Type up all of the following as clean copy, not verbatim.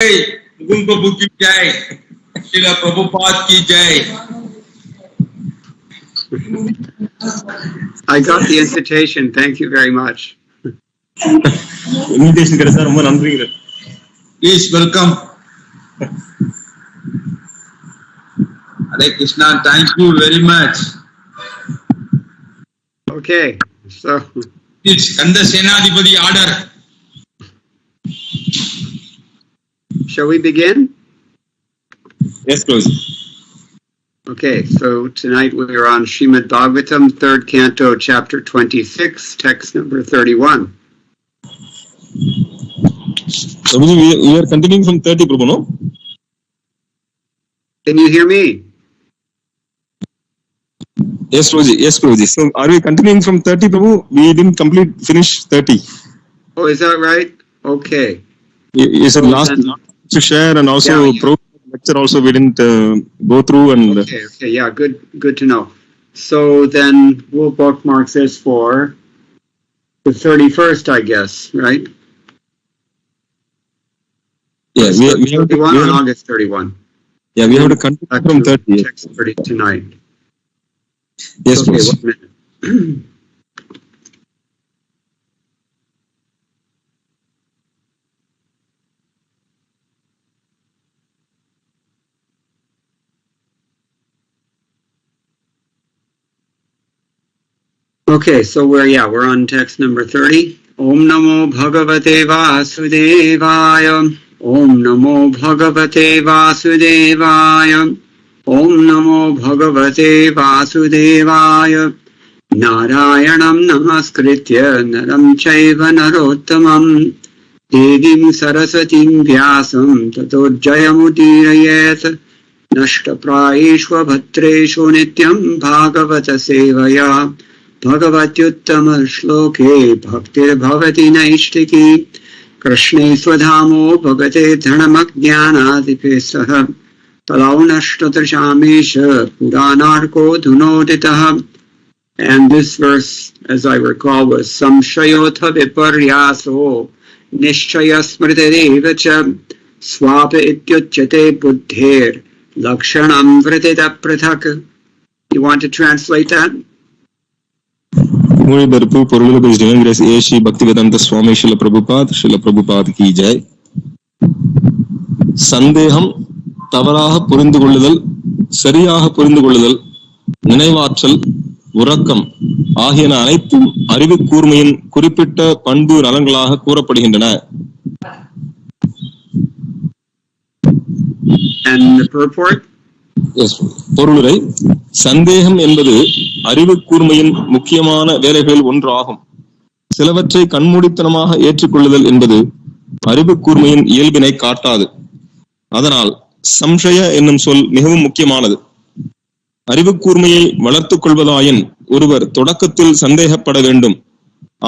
मुकुंद प्रभु की जय, श्रील प्रभुपाद की जय. I got the invitation. Thank you very much. Invitation kada sir, romba nandri. Please welcome. Hare Krishna, thank you very much. Okay, so Please, Kanda Senadipati order. Shall we begin? Yes, close. Okay, so tonight we are on Srimad Bhagavatam, 3rd Canto, Chapter 26, text number 31. So we are continuing from 30, Prabhu, no? Can you hear me? Yes, Prabhuji. Yes, Prabhuji. So are we continuing from 30, Prabhu? We didn't finish 30. Oh, is that right? Okay. You said last to share, and also lecture also we didn't go through. And okay, yeah, good to know. So then we'll bookmark this for the 31st, I guess, right? Yeah, we have 31 on August 31. Yeah, we have to continue from 30. Text 30 tonight. Yes, okay, please. 1 minute. Okay, so we're on text number 30. Om Namo Bhagavate Vasudevaya. Om Namo Bhagavate Vasudevaya. Om Namo Bhagavate Vasudevaya. Narayanam Namaskritya Naram Chaiva Narottamam Devim Sarasatim Vyasam Tato Jayamudirayet Nashtaprayeshva Bhatreshu Nityam Bhagavata Sevaya Bhagavatyuttama Shloke Bhaktir Bhavati Naishtiki Krishne Swadhamo Bhagate Dhanamagnanadipesaha Talaunashtatrashamesha Puranarko Dhunoditaha. And this verse, as I recall, was Samshayotha Viparyaso Nishchaya Smritadevacha Swapa Ityuchyate Buddhir Lakshanam Vritita Prathak. You want to translate that? மொழிபெயர்ப்பு பொருளுக்கு divine grace AC Bhaktivedanta சுவாமி ஸ்ரீல பிரபுபாத் கி ஜெய். சந்தேகம், தவறாக புரிந்து கொள்ளுதல், சரியாக புரிந்து கொள்ளுதல், நினைவாற்றல், உறக்கம் ஆகியன அனைத்தும் அறிவு கூர்மையின் குறிப்பிட்ட பண்பு நலன்களாக கூறப்படுகின்றன. And the purport? Yes, பொருளுரை. சந்தேகம் என்பது அறிவு கூர்மையின் முக்கியமான வேலைகளில் ஒன்று ஆகும். சிலவற்றை கண்மூடித்தனமாக ஏற்றுக்கொள்ளுதல் என்பது அறிவு கூர்மையின் இயல்பினை காட்டாது. அதனால் சம்சய என்னும் சொல் மிகவும் முக்கியமானது. அறிவு கூர்மையை வளர்த்துக் கொள்வதாயின் ஒருவர் தொடக்கத்தில் சந்தேகப்பட வேண்டும்.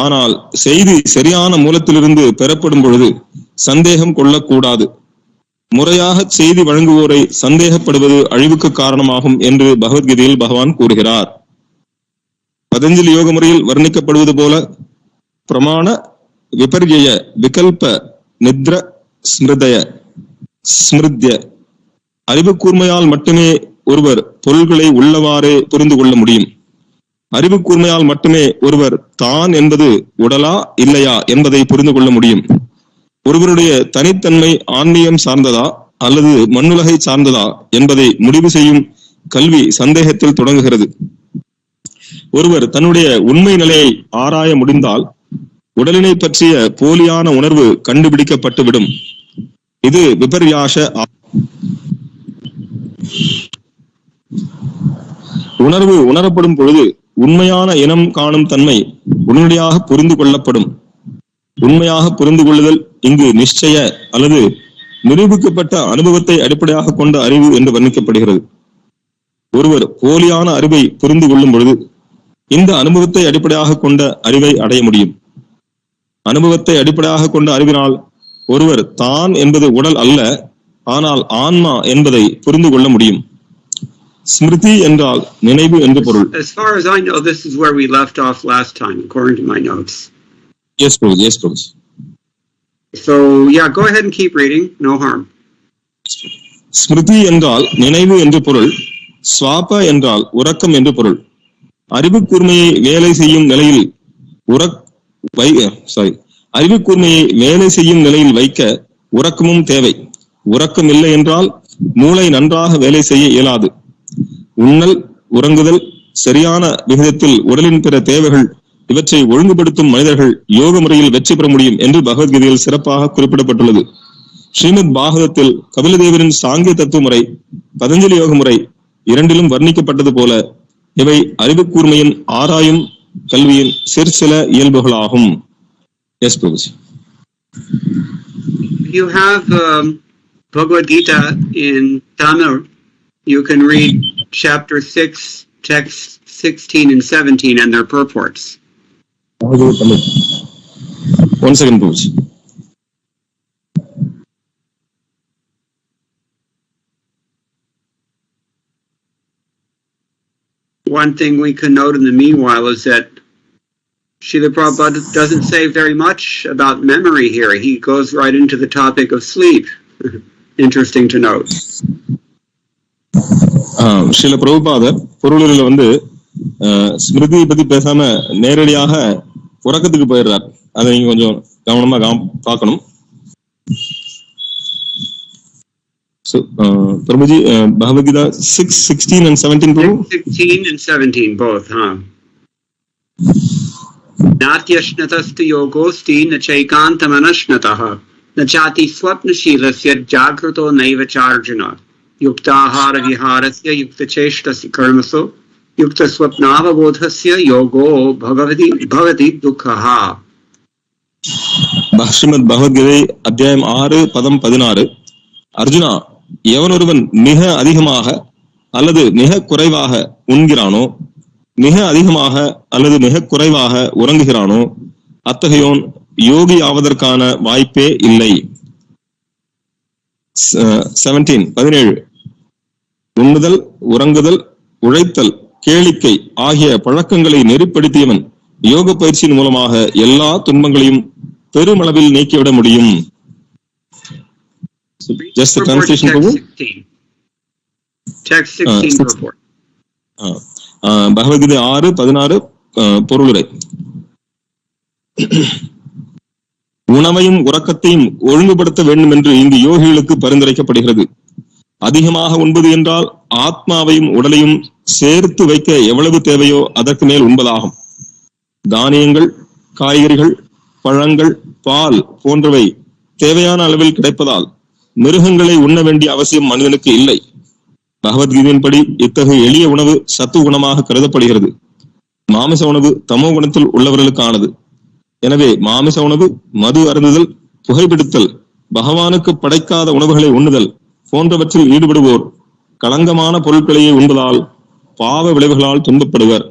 ஆனால் செய்தி சரியான மூலத்திலிருந்து பெறப்படும் பொழுது சந்தேகம் கொள்ளக்கூடாது. முறையாக செய்தி வழங்குவோரை சந்தேகப்படுவது அழிவுக்கு காரணமாகும் என்று பகவத்கீதையில் பகவான் கூறுகிறார். பதஞ்சலி யோக முறையில் வர்ணிக்கப்படுவது போல பிரமாண விபர்ய விகல்ப நித்ர ஸ்மிருதய ஸ்மிருத்ய அறிவு கூர்மையால் மட்டுமே ஒருவர் பொருள்களை உள்ளவாறே புரிந்து கொள்ள முடியும். அறிவு கூர்மையால் மட்டுமே ஒருவர் தான் என்பது உடலா இல்லையா என்பதை புரிந்து கொள்ள முடியும். ஒருவருடைய தனித்தன்மை ஆன்மீகம் சார்ந்ததா அல்லது மண்ணுலகை சார்ந்ததா என்பதை முடிவு செய்யும் கல்வி சந்தேகத்தில் தொடங்குகிறது. ஒருவர் தன்னுடைய உண்மை நிலையை ஆராய முடிந்தால் உடலினை பற்றிய போலியான உணர்வு கண்டுபிடிக்கப்பட்டுவிடும். இது விபர்யாச. உணர்வு உணரப்படும் பொழுது உண்மையான இனம் காணும் தன்மை உடனடியாக புரிந்து கொள்ளப்படும். உண்மையாக புரிந்து கொள்ளுதல் இங்கு நிச்சய அல்லது நிரூபிக்கப்பட்ட அனுபவத்தை அடிப்படையாக கொண்ட அறிவு என்று வர்ணிக்கப்படுகிறது. ஒருவர் போலியான அறிவை புரிந்து கொள்ளும் பொழுது இந்த அனுபவத்தை அடிப்படையாக கொண்ட அறிவை அடைய முடியும். அனுபவத்தை அடிப்படையாக கொண்ட அறிவினால் ஒருவர் தான் என்பது உடல் அல்ல, ஆனால் ஆன்மா என்பதை புரிந்து கொள்ள முடியும். ஸ்மிருதி என்றால் நினைவு என்று பொருள். As far as I know, this is where we left off last time, according to my notes. Yes, Prabhu. Yes, Prabhu. So, yeah, go ahead and keep reading. No harm. Smriti என்றால் நினைவு என்று பொருள், ஸ்வாப என்றால் உறக்கம் என்று பொருள். அறிவு கூர்மையை வேலை செய்யும் நிலையில் அறிவு கூர்மையை வேலை செய்யும் நிலையில் வைக்க உறக்கமும் தேவை. உறக்கம் இல்லை என்றால் மூளை நன்றாக வேலை செய்ய இயலாது. உண்ணல், உறங்குதல், சரியான விகிதத்தில் உடலின் பிற தேவைகள் இவற்றை ஒழுங்குபடுத்தும் மனிதர்கள் யோக முறையில் வெற்றி பெற முடியும் என்று பகவத்கீதையில் சிறப்பாக குறிப்பிடப்பட்டுள்ளது. ஸ்ரீமத் பாகவதத்தில் கபிலதேவரின் சாங்கிய தத்துவ முறை, பதஞ்சலி யோக முறை இரண்டிலும் வர்ணிக்கப்பட்டது போல இவை அறிவு கூர்மையின் ஆராயும் கல்வியின் சிற்சில இயல்புகளாகும். Yes, Prabhuji. You have Bhagavad Gita in Tamil. You can read chapter 6, texts 16 and 17 and their purports. One second, Prabhuji. One thing we can note in the meanwhile is that Srila Prabhupada doesn't say very much about memory here. He goes right into the topic of sleep. Interesting to note. Srila பிரபுபாதர் பொருளில் வந்து ஸ்மிருதியை பத்தி பேசாம நேரடியாக உறக்கத்துக்கு போயிடுறார். அதை நீங்க கொஞ்சம் கவனமா பார்க்கணும். Prabhuji, Bhagavad Gita 6, 16 and 17, Prabhu? 16 and 17, both, huh? Natyashnatastu yogosti nachaikantamanashnataha nachati swapnashilasya jagruto naiva charjuna yuktahara viharasya yuktacheshtasya karmaso yukta swapnavabodhasya yogo bhavati dukhaha. Srimad Bhagavatam அத்தியாயம் 6 பதம் 16. அர்ஜுனா, எவனொருவன் மிக அதிகமாக அல்லது மிக குறைவாக உண்கிறானோ, மிக அதிகமாக அல்லது மிக குறைவாக உறங்குகிறானோ, அத்தகையோன் யோகி ஆவதற்கான வாய்ப்பே இல்லை. 17 உண்ணுதல், உறங்குதல், உழைத்தல், கேளிக்கை ஆகிய பழக்கங்களை நெறிப்படுத்தியவன் யோக பயிற்சியின் மூலமாக எல்லா துன்பங்களையும் பெருமளவில் நீக்கிவிட முடியும். Just the translation, Prabhu. Text 16 report. Bhagavad Gita 6:16 பொருளுரை. உணவையும் உறக்கத்தையும் ஒழுங்குபடுத்த வேண்டும் என்று இங்கு யோகிகளுக்கு பரிந்துரைக்கப்படுகிறது. அதிகமாக உண்பது என்றால் ஆத்மாவையும் உடலையும் சேர்த்து வைக்க எவ்வளவு தேவையோ அதற்கு மேல் உண்பதாகும். தானியங்கள், காய்கறிகள், பழங்கள், பால் போன்றவை தேவையான அளவில் கிடைப்பதால் மிருகங்களை உண்ண வேண்டிய அவசியம் மனிதனுக்கு இல்லை. பகவத்கீதையின்படி இத்தகைய எளிய உணவு சத்துவ குணமாக கருதப்படுகிறது. மாமிச உணவு தமோ குணத்தில் உள்ளவர்களுக்கானது. எனவே மாமிச உணவு, மது அருந்துதல், புகைப்பிடித்தல், பகவானுக்கு படைக்காத உணவுகளை உண்ணுதல் போன்றவற்றில் ஈடுபடுவோர் களங்கமான பொருட்களையே உண்பதால் பாவ விளைவுகளால் துன்பப்படுவர்.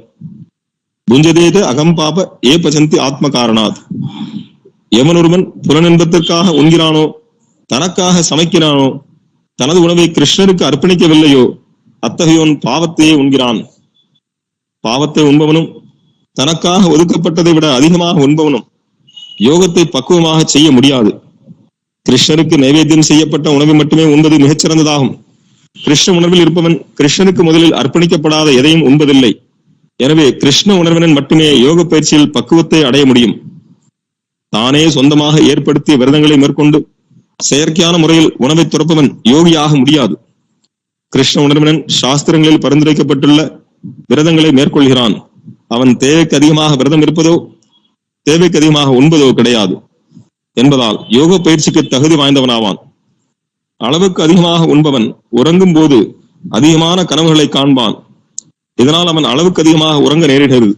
புஞ்சதேத அகம்பாப ஏ பசந்தி ஆத்ம காரணாத். எவனொருவன் புலனின்பத்திற்காக உண்கிறானோ, தனக்காக சமைக்கிறானோ, தனது உணவை கிருஷ்ணருக்கு அர்ப்பணிக்கவில்லையோ, அத்தகையோன் பாவத்தையே உண்கிறான். பாவத்தை உண்பவனும் தனக்காக ஒதுக்கப்பட்டதை விட அதிகமாக உண்பவனும் யோகத்தை பக்குவமாக செய்ய முடியாது. கிருஷ்ணருக்கு நைவேத்தியம் செய்யப்பட்ட உணவை மட்டுமே உண்பது மிகச்சிறந்ததாகும். கிருஷ்ண உணர்வில் இருப்பவன் கிருஷ்ணனுக்கு முதலில் அர்ப்பணிக்கப்படாத எதையும் உண்பதில்லை. எனவே கிருஷ்ண உணர்வினன் மட்டுமே யோக பயிற்சியில் பக்குவத்தை அடைய முடியும். தானே சொந்தமாக ஏற்படுத்திய விரதங்களை மேற்கொண்டு செயற்கையான முறையில் உணவை துறப்பவன் யோகியாக முடியாது. கிருஷ்ண உணர்வினன் சாஸ்திரங்களில் பரிந்துரைக்கப்பட்டுள்ள விரதங்களை மேற்கொள்கிறான். அவன் தேவைக்கு அதிகமாக விரதம் இருப்பதோ தேவைக்கு அதிகமாக உண்பதோ கிடையாது என்பதால் யோக பயிற்சிக்கு தகுதி வாய்ந்தவனாவான். அளவுக்கு அதிகமாக உண்பவன் உறங்கும் போது அதிகமான கனவுகளை காண்பான். இதனால் அவன் அளவுக்கு அதிகமாக உறங்க நேரிடுகிறது.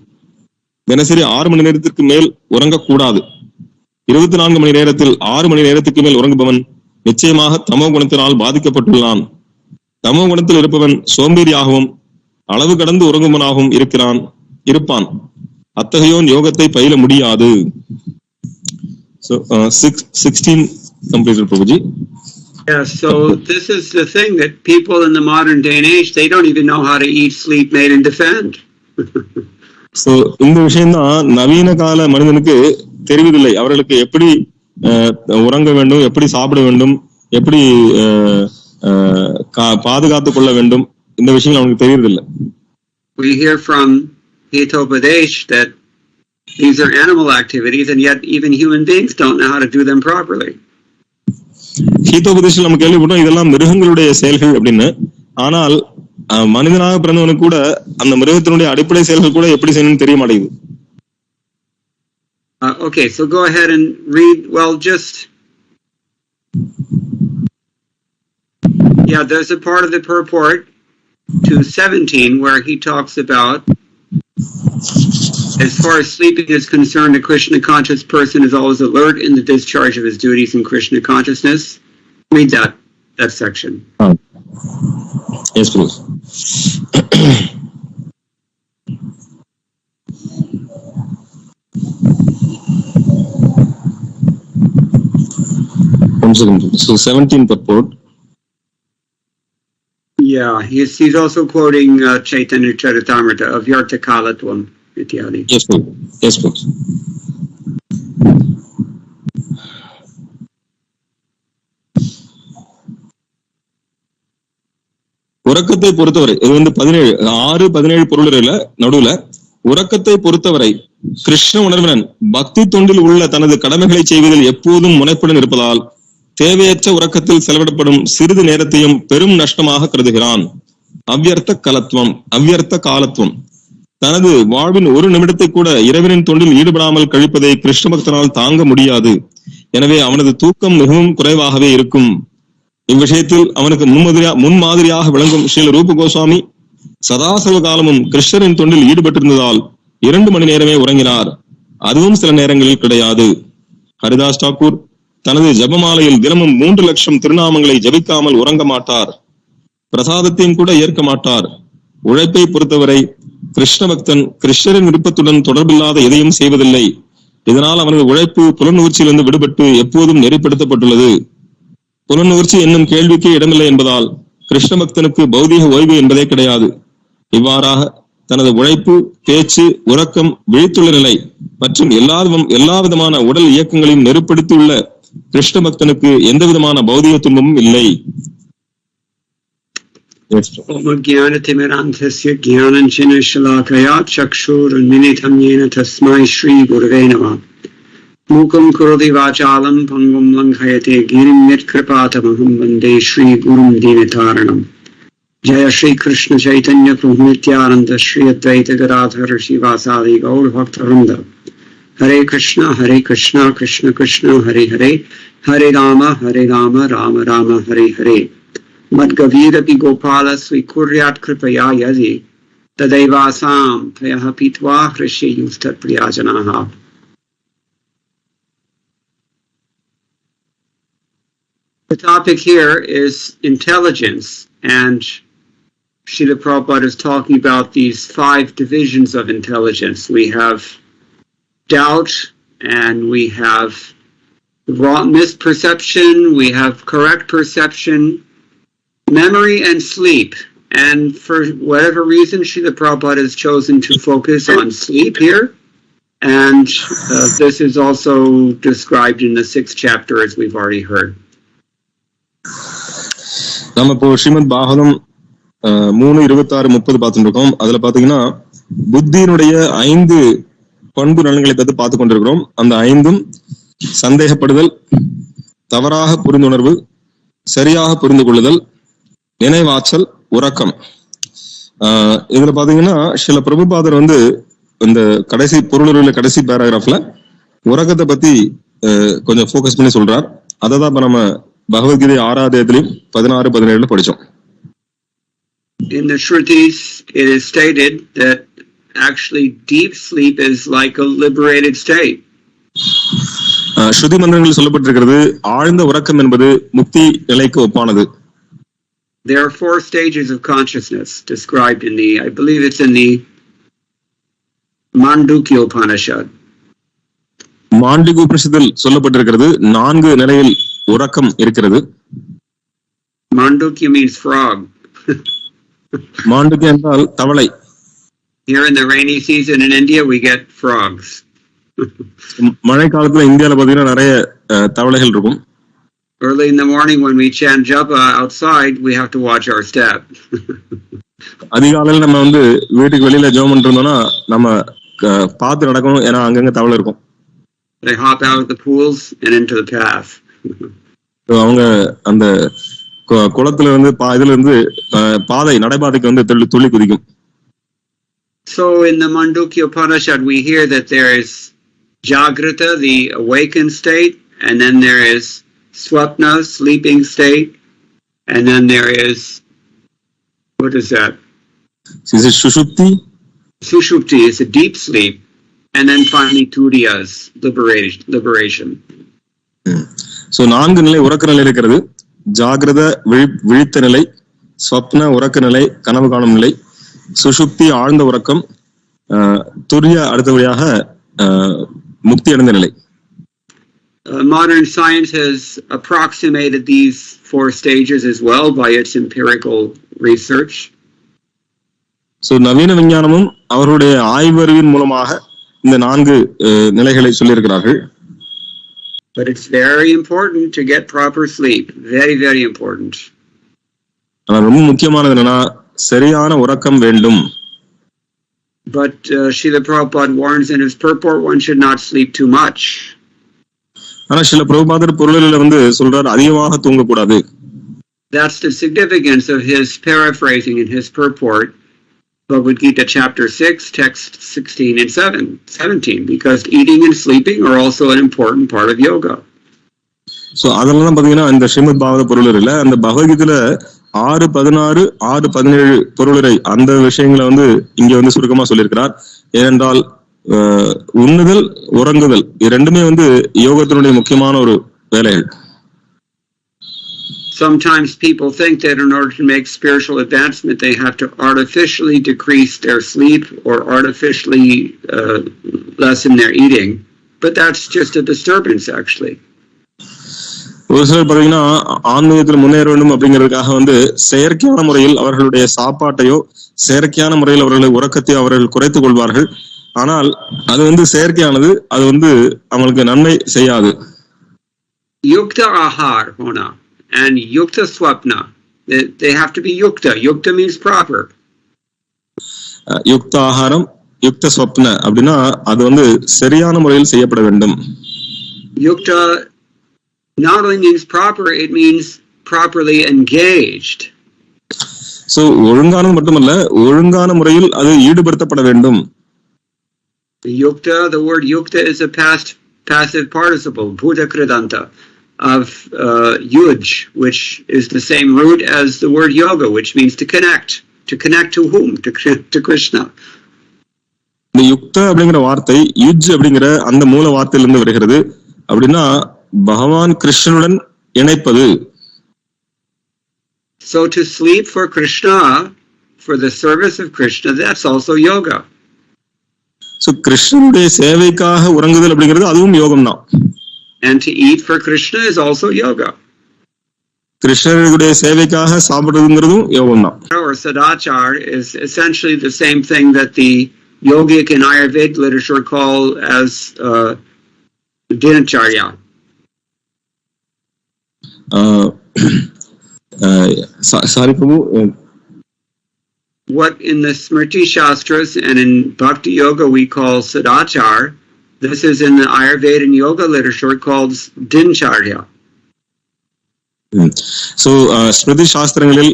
தினசரி 6 மணி நேரத்திற்கு மேல் உறங்கக்கூடாது. 24 மணி நேரத்தில் 6 மணி நேரத்துக்கு மேல் உறங்குபவன் நிச்சயமாக தமோ குணத்தினால் பாதிக்கப்பட்டுள்ளான். தமோ குணத்தில் இருப்பவன் சோம்பேறியாகவும் அளவு கடந்து உறங்குவனாகவும் இருப்பான். அத்தகையோன் யோகத்தை பயில முடியாது. So 16 completed, Prabhuji. Yeah, so this is the thing that people in the modern day and age, they don't even know how to eat, sleep, mate and defend. So இந்த விஷயம் தான் நவீன கால மனிதனுக்கு தெரிவதில்லை. அவர்களுக்கு எப்படி உறங்க வேண்டும், எப்படி சாப்பிட வேண்டும், எப்படி பாதுகாத்துக் கொள்ள வேண்டும், இந்த விஷயங்கள் அவனுக்கு தெரியறதில்லை. We hear from Hitopadesh that these are animal activities, and yet even human beings don't know how to do them properly. ஹீதோபதேசம் நம்ம கேள்விப்பட்டோம் இதெல்லாம் மிருகங்களுடைய செயல்கள் அப்படின்னு. ஆனால் மனிதனாக பிறந்தவனுக்கு கூட அந்த மிருகத்தினுடைய அடிப்படை செயல்கள் கூட எப்படி செய்யணும்னு தெரிய மாட்டேங்குது. Okay, so go ahead and read. Well, just there's a part of the purport to 17 where he talks about, as far as sleeping is concerned, a Krishna conscious person is always alert in the discharge of his duties in Krishna consciousness. Read that section. Yes, please. One second. So 17 purport. Yeah, he's also quoting Chaitanya Charitamrita of Yarta Kalatvam ityadi. Yes, please. Yes, please. உறக்கத்தை பொறுத்தவரை இது 17 பொருளுரையில நடுவுல உறக்கத்தை பொறுத்தவரை கிருஷ்ண உணர்வினன் பக்தி தொண்டில் உள்ள தனது கடமைகளை செய்வதில் எப்போதும் முனைப்புடன் இருப்பதால் தேவையற்ற உறக்கத்தில் செலவிடப்படும் சிறிது நேரத்தையும் பெரும் நஷ்டமாக கருதுகிறான். அவ்யர்த்த காலத்துவம் தனது வாழ்வின் ஒரு நிமிடத்தை கூட இறைவனின் தொண்டில் ஈடுபடாமல் கழிப்பதை கிருஷ்ண பக்தனால் தாங்க முடியாது. எனவே அவனது தூக்கம் மிகவும் குறைவாகவே இருக்கும். இவ்விஷயத்தில் அவனுக்கு முன்மாதிரியாக விளங்கும் ஸ்ரீல ரூப கோஸ்வாமி சதாசர்வ காலமும் கிருஷ்ணரின் தொண்டில் ஈடுபட்டிருந்ததால் 2 மணி நேரமே உறங்கினார். அதுவும் சில நேரங்களில் கிடையாது. ஹரிதாஸ் தாக்கூர் தனது ஜபமாலையில் தினமும் 3 லட்சம் திருநாமங்களை ஜபிக்காமல் உறங்க மாட்டார். பிரசாதத்தையும் கூட ஏற்க மாட்டார். உழைப்பை பொறுத்தவரை கிருஷ்ண பக்தன் கிருஷ்ணரின் விருப்பத்துடன் தொடர்பில்லாத எதையும் செய்வதில்லை. இதனால் அவனது உழைப்பு புலனூர்ச்சியிலிருந்து விடுபட்டு எப்போதும் நெறிப்படுத்தப்பட்டுள்ளது. புலனூர்ச்சி என்னும் கேள்விக்கு இடமில்லை என்பதால் கிருஷ்ண பக்தனுக்கு பௌதீக ஓய்வு என்பதே கிடையாது. இவ்வாறாக தனது உழைப்பு, பேச்சு, உறக்கம், விழித்துள்ள நிலை மற்றும் எல்லா விதமான உடல் இயக்கங்களையும் நெருப்படுத்தியுள்ள கிருஷ்ண பக்தனுக்கு எந்த விதமான பௌதீக துன்பமும் இல்லை. Mukam kurodi vachalam pangum langhayate girim nitkripatamaham vande Shri Gurum Dinataranam. Jaya Shri Krishna Chaitanya Prabhu Nityananda Shri Advaita Gadadhara Shivasadi Gaur Bhaktaranda. Hare Krishna Krishna Krishna Hare Hare Hare Rama Rama Rama Hare Hare. Madgavira pi Gopala Swikuryat Kripaya Yadi Tadevasam Prayaha Pitva Hrishi Yustat Priyajanaha. The topic here is intelligence, and Srila Prabhupada is talking about these 5 divisions of intelligence. We have doubt, and we have misperception, we have correct perception, memory, and sleep. And for whatever reason, Srila Prabhupada has chosen to focus on sleep here. And this is also described in the 6th chapter, as we've already heard. நம்ம இப்போ ஸ்ரீமத் பாகவதம் 3:26-30 பார்த்துட்டு இருக்கோம். அதுல பாத்தீங்கன்னா புத்தியினுடைய 5 பண்பு நலன்களை பற்றி பார்த்து கொண்டிருக்கிறோம். அந்த 5ம் சந்தேகப்படுதல், தவறாக புரிந்துணர்வு, சரியாக புரிந்து கொள்ளுதல், நினைவாற்றல், உறக்கம். இதுல பாத்தீங்கன்னா சில பிரபுபாதர் இந்த கடைசி பொருளுரையில கடைசி பேராகிராஃப்ல உறக்கத்தை பத்தி கொஞ்சம் ஃபோக்கஸ் பண்ணி சொல்றார். அதை தான் இப்ப நம்ம பகவத்கீதை 6வது அத்தியாயத்திலும் 16-17 படிச்சோம். In the Shrutis, it is stated that actually deep sleep is like a liberated state. ஸ்ருதி மந்திரங்களில் சொல்லப்பட்டிருக்கிறது ஆழ்ந்த உறக்கம் என்பது முக்தி நிலைக்கு ஒப்பானது. There are 4 stages of consciousness described in I believe it's in the Mandukya Upanishad. மாண்டிகு உபனிஷத்தில் சொல்லப்பட்டிருக்கிறது 4 நிலையில் உறக்கம் இருக்கிறது. Mandukya means frog. மாண்டிகு என்றால் தவளை. Here in the rainy season in India we get frogs. மழை காலத்துல இந்தியால பாத்தீங்கன்னா நிறைய தவளைகள் இருக்கும். Early in the morning when we chant japa outside, we have to watch our step. அதிகாலையில் நம்ம வந்து வீட்டுக்கு வெளியில ஜெபம் பண்ணிட்டு இருந்தோம்னா நம்ம பார்த்து நடக்கணும், ஏன்னா அங்கங்க தவளை இருக்கும். They hop out of the pools and into the path. அவங்க அந்த குளத்துல இருந்து இதுல இருந்து பாதை நடைபாதைக்கு வந்து துள்ளி குதிக்கும். So in the Mandukya Upanishad we hear that there is Jagrata, the awakened state, and then there is Swapna, sleeping state, and then there is, what is that? Is it Sushupti? Sushupti is a deep sleep, and then finally Tudiyas, liberation. So 4 நிலை உறக்க நிலை இருக்கிறது. ஜாகிரத விழித்த நிலை, ஸ்வப்ன உறக்க நிலை, கனவு காணும் நிலை, சுஷுப்தி ஆழ்ந்த உறக்கம், துரிய அடுத்தபடியாக முக்தி அடைந்த நிலை. Modern science has approximated these 4 stages as well by its empirical research. So நவீன விஞ்ஞானமும் அவருடைய ஆய்வறிவின் மூலமாக இந்த 4 நிலைகளை சொல்லியிருக்கிறார்கள். But it's very important to get proper sleep. Very, very important. ஆனால் ரொம்ப முக்கியமானது என்னன்னா சரியான உறக்கம் வேண்டும். But Srila Prabhupada warns in his purport one should not sleep too much. ஆனா சில பிரபுபாதர் பொருளில வந்து சொல்றாரு அதிகமாக தூங்கக்கூடாது. That's the significance of his paraphrasing in his purport, Bhagavad Gita chapter 6, text 16 and 17, because eating and sleeping are also an important part of yoga. So அதெல்லாம் பாத்தீங்கன்னா இந்த ஸ்ரீமத் பாகவத பொருளில அந்த பகவத்கீதையில 6:16, 6:17 பொருளுரை அந்த விஷயங்களை வந்து இங்க வந்து சுருக்கமா சொல்லியிருக்கிறார். ஏனென்றால் உண்ணுதல் உறங்குதல் இரண்டுமே வந்து யோகத்தினுடைய முக்கியமான ஒரு வேலைகள். Sometimes people think that in order to make spiritual advancement they have to artificially decrease their sleep or artificially lessen their eating, but that's just a disturbance actually. ஒரு சிலர் பாத்தீங்கன்னா ஆன்மீகத்தில் முன்னேற வேண்டும் அப்படிங்கிறதுக்காக வந்து செயற்கையான முறையில் அவர்களுடைய சாப்பாட்டையோ செயற்கையான முறையில் அவர்களுடைய உறக்கத்தையோ அவர்கள் குறைத்துக் கொள்வார்கள். ஆனால் அது வந்து செயற்கையானது, அது வந்து அவங்களுக்கு நன்மை செய்யாது. Yukta ahar hona and yukta swapna, they have to be yukta. Yukta means proper. யுக்த ஆகாரம் யுக்த ஸ்வப்ன அப்படின்னா அது வந்து சரியான முறையில் செய்யப்பட வேண்டும். Yukta not only means proper, it means properly engaged. So ஒழுங்கானது மட்டுமல்ல, ஒழுங்கான முறையில் அது ஈடுபடுத்தப்பட வேண்டும். Yukta, the word yukta is a past passive participle, bhuta kridanta, of yuj, which is the same root as the word yoga, which means to connect. To connect to whom? To Krishna. இந்த யுக்த அப்படிங்கிற வார்த்தை யுஜ் அப்படிங்கிற அந்த மூல வார்த்தையிலிருந்து வருகிறது. அப்படின்னா பகவான் கிருஷ்ணனுடன் இணைப்பது. So to sleep for Krishna, for the service of Krishna, that's also yoga. So கிருஷ்ணனுடைய சேவைக்காக உறங்குதல் அப்படிங்கிறது அதுவும் யோகம் தான். And to eat for Krishna is also yoga. கிருஷ்ணனுடைய சேவைக்காக சாப்பிடுறதுங்கிறதும் யோகம் தான். Or sadachar is essentially the same thing that the yogic and Ayurvedic literature call as dinacharya. Sorry, Prabhu. What in the Smriti Shastras and in Bhakti Yoga we call sadachar, this is in the Ayurveda and Yoga literature called dincharya. So Smriti சாஸ்திரங்களில்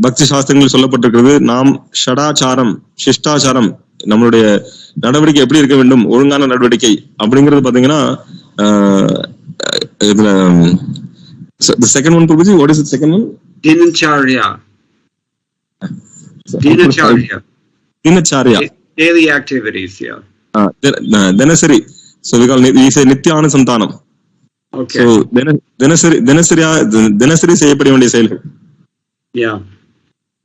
பக்தி சாஸ்திரங்களில் சொல்லப்பட்டிருக்கிறது நாம் ஷடாச்சாரம் சிஷ்டாச்சாரம் நம்மளுடைய நடவடிக்கை எப்படி இருக்க வேண்டும், ஒழுங்கான நடவடிக்கை அப்படிங்கிறது பாத்தீங்கன்னா இதுல the second one, Prabhuji, what is the second one? Dinacharya. Daily activities, yeah. Dinasari. So we say Nityana Santanam. Okay. So Dinasari செய்யப்பட வேண்டிய செயல்கள். Yeah.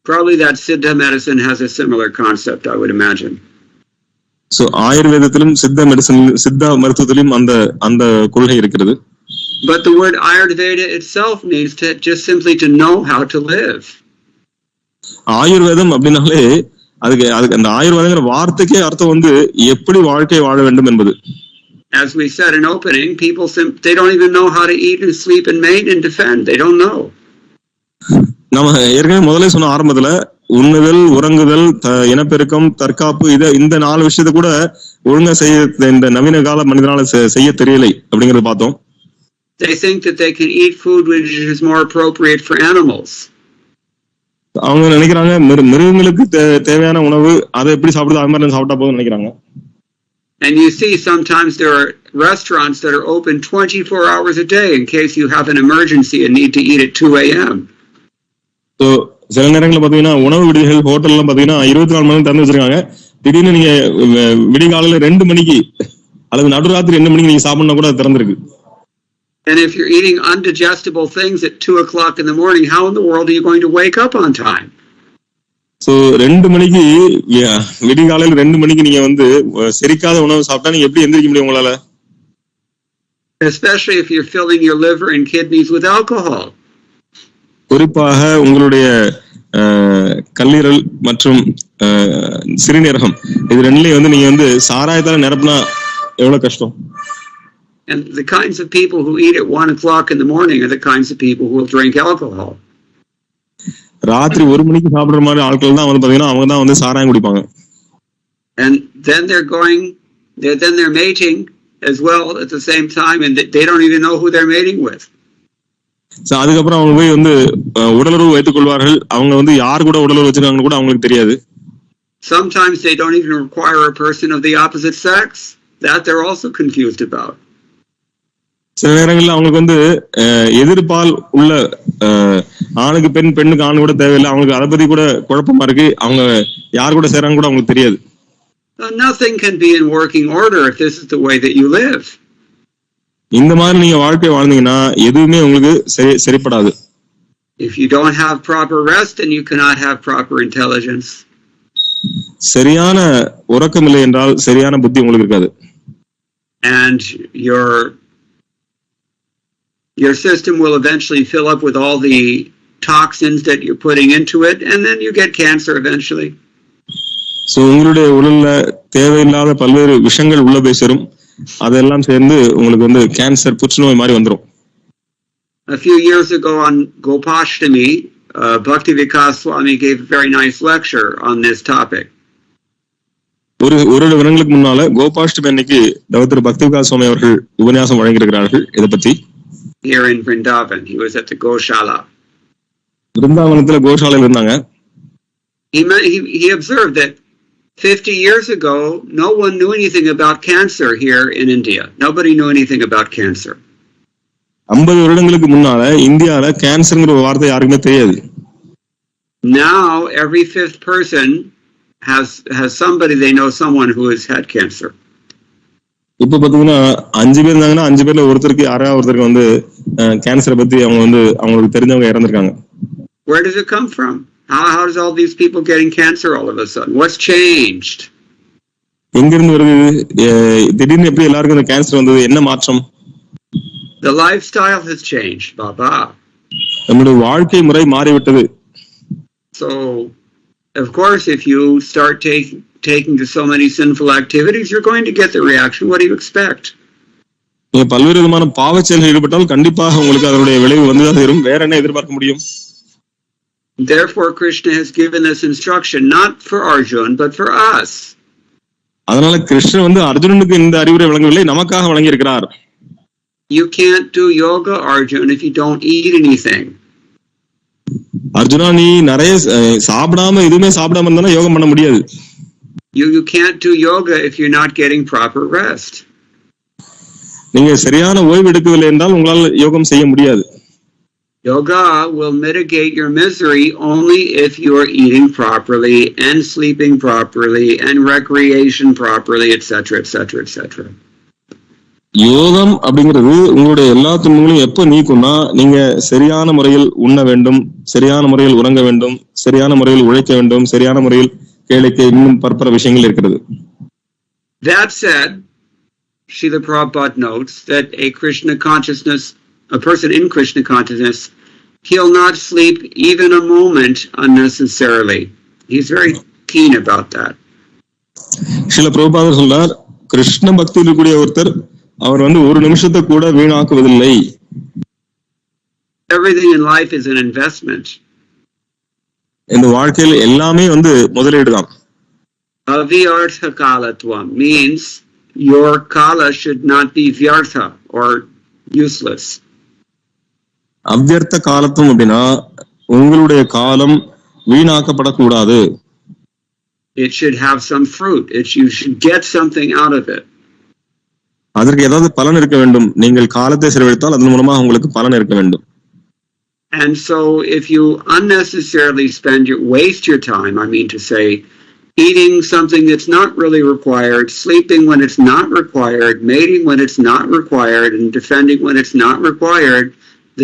Probably that Siddha medicine has a similar concept, I would imagine. So ஆயுர்வேதத்திலும் Siddha மருத்துவத்திலும் அந்த கொள்கை இருக்கிறது. But the word Ayurveda itself means to just simply to know how to live. ஆயுர்வேதம் அப்படின்னாலே அதுக்கு அந்த ஆயுர்வேதங்கிற வார்த்தைக்கே அர்த்தம் வந்து எப்படி வாழ்க்கை வாழ வேண்டும் என்பது. as we said in opening, people they don't even know how to eat and sleep and mate and defend. They don't know. நம்ம ஏற்கனவே முதல்ல சொன்ன ஆரம்பத்துல உண்ணுதல், உறங்குதல், இனப்பெருக்கம், தற்காப்பு, இந்த 4 விஷயத்த கூட ஒழுங்கா செய்ய இந்த நவீன கால மனிதனால செய்ய தெரியலை அப்படிங்கறத பார்த்தோம். They think that they can eat food which is more appropriate for animals. அவங்க நினைக்கிறாங்க மிருகங்களுக்கு தேவையான உணவு அதை எப்படி சாப்பிடுது அது மாதிரி சாப்பிட்டா போதும் நினைக்கிறாங்க. And you see sometimes there are restaurants that are open 24 hours a day in case you have an emergency and need to eat at 2 a.m. So சில நேரங்களில் பாத்தீங்கன்னா உணவு விடுதிகள் ஹோட்டல்லாம் பாத்தீங்கன்னா 24 மணி நேரம் திறந்து வச்சிருக்காங்க. திடீர்னு நீங்க விடிகாலையில 2 மணிக்கு அல்லது நடுராத்திரி 2 மணிக்கு நீங்க சாப்பிடணும் கூட திறந்திருக்கு. And if you're eating undigestible things at 2 o'clock in the morning, how in the world are you going to wake up on time? So 2 மணிக்கு விடிகாலையில 2 மணிக்கு நீங்க செரிக்காத உணவு சாப்பிட்டா நீங்க எப்படி எந்திரிக்க முடியும் உங்களால? Especially if you're filling your liver and kidneys with alcohol. குறிப்பாக உங்களுடைய கல்லீரல் மற்றும் சிறுநீரகம் இது ரெண்டுலயும் நீங்க சாராயத்தால நிரப்பினா எவ்வளவு கஷ்டம். And the kinds of people who eat at 1 o'clock in the morning are the kinds of people who will drink alcohol. ராத்திரி 1 மணிக்கு சாப்பிடுற மாதிரி ஆட்கள் தான் பாத்தீங்கன்னா அவங்க தான் சாராயம் குடிப்பாங்க. And then they're mating as well at the same time, and they don't even know who they're mating with. So அதுக்கப்புறம் அவங்க போய் உடலுறவு வைத்துக் கொள்வார்கள். அவங்க யார் கூட உடலுறவு வச்சிருக்காங்கன்னு கூட அவங்களுக்கு தெரியாது. Sometimes they don't even require a person of the opposite sex. That they're also confused about. சில நேரங்கள்ல அவங்களுக்கு எதிர்பால் உள்ள ஆணுக்கு பெண், பெண்ணுக்கு ஆண் கூட தேவையில்லை. அவங்களுக்கு அதை பத்தி கூட குழப்பமா இருக்கு. அவங்க யார் கூட சேராங்க கூட அவங்களுக்கு தெரியாது. Nothing can be in working order if this is the way that you live. இந்த மாதிரி நீங்க வாழ்க்கை வாழ்ந்தீங்கன்னா எதுவுமே உங்களுக்கு சரிப்படாது. If you don't have proper rest, then you cannot have proper intelligence. சரியான உறக்கம் இல்லை என்றால் சரியான புத்தி உங்களுக்கு இருக்காது. And your system will eventually fill up with all the toxins that you're putting into it, and then you get cancer eventually. So உங்களுடைய உடல்ல தேவையில்லாத பல்வேறு விஷயங்கள் உள்ள போய் சேரும். அதெல்லாம் சேர்ந்து உங்களுக்கு கேன்சர், புற்றுநோய் மாதிரி வந்துரும். A few years ago on Gopashtami, Bhakti Vikas Swami gave a very nice lecture on this topic. ஒரு வருடங்களுக்கு முன்னால கோபாஷ்டமி அன்னைக்கு டாக்டர் பக்தி விகாஸ் சுவாமி அவர்கள் உபன்யாசம் வழங்கியிருக்கிறார்கள் இதை பத்தி. Here in Vrindavan, he was at the Goshala. விருந்தாவனத்துல கோஷாலையில இருந்தாங்க. He observed that 50 years ago, no one knew anything about cancer here in India. Nobody knew anything about cancer. 50 வருடங்களுக்கு முன்னால இந்தியால கேன்சர்ங்கிற ஒரு வார்த்தை யாருக்குமே தெரியாது. Now every 5th person has somebody they know, someone who has had cancer. இப்ப பாத்தீங்கன்னா 5 பேர் இருந்தாங்கன்னா 5 பேர்ல ஒருத்தருக்கு யாராவது ஒருத்தருக்கு கேன்சரை பத்தி அவங்களுக்கு தெரிஞ்சவங்க இறந்திருக்காங்க. Where does it come from? How does all these people getting cancer all of a sudden? What's changed? எங்கிருந்து வருது? திடீர்னு எப்படி எல்லாருக்கும் இந்த கேன்சர் வந்தது? என்ன மாற்றம்? The lifestyle has changed, Baba. நம்முடைய வாழ்க்கை முறை மாறிவிட்டது. So, of course, if you start taking to so many sinful activities, you're going to get the reaction. What do you expect? நீங்க பல்வேறு விதமான பாவச் செயல்களில் ஈடுபட்டால் கண்டிப்பாக உங்களுக்கு அதனுடைய விளைவு வந்துதான் தரும். வேற என்ன எதிர்பார்க்க முடியும்? Therefore, Krishna has given this instruction not for Arjuna but for us. அதனால கிருஷ்ணன் அர்ஜுனனுக்கு இந்த அறிவுரை வழங்கவில்லை, நமக்காக வழங்கி இருக்கிறார். You can't do yoga, Arjuna, if you don't eat anything. Arjuna, நீ நிறைய சாப்பிடாம எதுவுமே சாப்பிடாம இருந்தா யோகம் பண்ண முடியாது. You can't do yoga if you're not getting proper rest. நீங்க சரியான ஓய்வு எடுக்கவில்லை என்றால் உங்களால் யோகம் செய்ய முடியாது. Yoga will mitigate your misery only if you are eating properly and sleeping properly and recreation properly, etc., etc., etc. யோகம் அப்படிங்கிறது உங்களுடைய எல்லா துன்பங்களையும் எப்ப நீக்கும்னா நீங்க சரியான முறையில் உண்ண வேண்டும், சரியான முறையில் உறங்க வேண்டும், சரியான முறையில் உழைக்க வேண்டும், சரியான முறையில் கேளிக்க, இன்னும் பற்பல விஷயங்கள் இருக்கிறது. That said, Srila Prabhupada notes that a person in Krishna consciousness, he'll not sleep even a moment unnecessarily. He's very keen about that. Srila பிரபுபாதர் சொல்றார், கிருஷ்ண பக்தியில் இருக்கக்கூடிய ஒருத்தர் அவர் வந்து ஒரு நிமிஷத்தை கூட வீணாக்குவதில்லை. Everything in life is an investment. இந்த வாழ்க்கையில் எல்லாமே வந்து முதலீடு தான். Avyartha kalatvam means your kala should not be vyartha or useless. அவ்யர்த்த காலத்துவம் அப்படின்னா உங்களுடைய காலம் வீணாக்கப்படக்கூடாது. It should have some fruit. You should get something out of it. அதற்கு ஏதாவது பலன் இருக்க வேண்டும். நீங்கள் காலத்தை செலவழித்தால் அதன் மூலமாக உங்களுக்கு பலன் இருக்க வேண்டும். And so if you unnecessarily waste your time, I mean to say, eating something that's not really required, sleeping when it's not required, mating when it's not required, and defending when it's not required,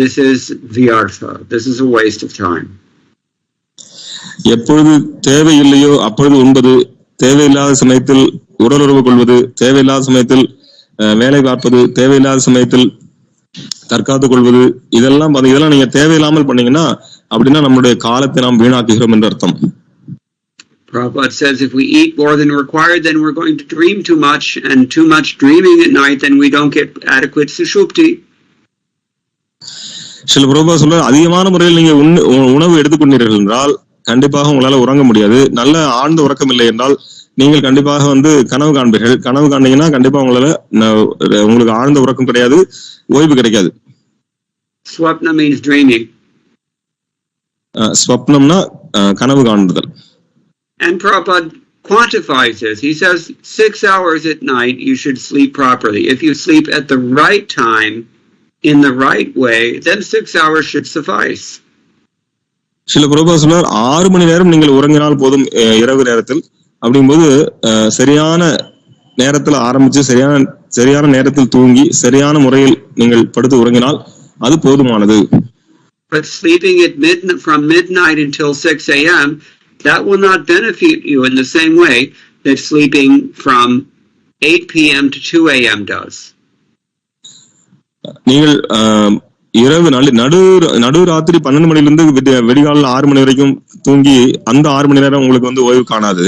this is vyartha. This is a waste of time. எப்பொழுது தேவையில்லையோ அப்பொழுது உண்பது, தேவையில்லாத சமயத்தில் உடலுறவு கொள்வது, தேவையில்லாத சமயத்தில் வேலை பார்ப்பது, தேவையில்லாத சமயத்தில் தற்காத்துக் கொள்வது, இதெல்லாம் நீங்க தேவையில்லாமல் பண்ணீங்கன்னா அப்படின்னா நம்மளுடைய காலத்தை நாம் வீணாக்குகிறோம் என்று அர்த்தம். Prabhupada says if we eat more than required, then we're going to dream too much, and too much dreaming at night, then we don't get adequate sushupti. சில பிரபுபாத் சொல்ற அதிகமான முறையில் நீங்க உணவு எடுத்துக்கொண்டீர்கள் என்றால் கண்டிப்பாக உங்களால உறங்க முடியாது. நல்ல ஆழ்ந்த உறக்கம் இல்லை என்றால் நீங்கள் கண்டிப்பாக வந்து கனவு காண்பீர்கள். கனவு காண்டீங்கன்னா கண்டிப்பா உங்களுக்கு ஆழ்ந்த உறக்கம் கிடையாது, ஓய்வு கிடைக்காது. Swapna means dreaming. ஸ்வப்னம்னா கனவு காணுதல். And Prabhupada quantifies this. He says 6 hours at night you should sleep properly. If you sleep at the right time, in the right way, then 6 hours should suffice. சில பிரபுபாத் சொல்றார் 6 மணி நேரம் நீங்கள் உறங்கினால் போதும் இரவு நேரத்தில். அப்படிங்கும்போது சரியான நேரத்தில் ஆரம்பிச்சு சரியான நேரத்தில் தூங்கி சரியான முறையில் நீங்கள் படுத்து உறங்கினால் அது போதுமானது. But sleeping at from midnight until 6 a.m., that will not benefit you in the same way that sleeping from 8 p.m. to 2 a.m. does. நீங்கள் இரவு நடு ராத்திரி 12 மணிலிருந்து வெடிகாலில் 6 மணி வரைக்கும் தூங்கி அந்த 6 மணி நேரம் உங்களுக்கு வந்து ஓய்வு காணாது.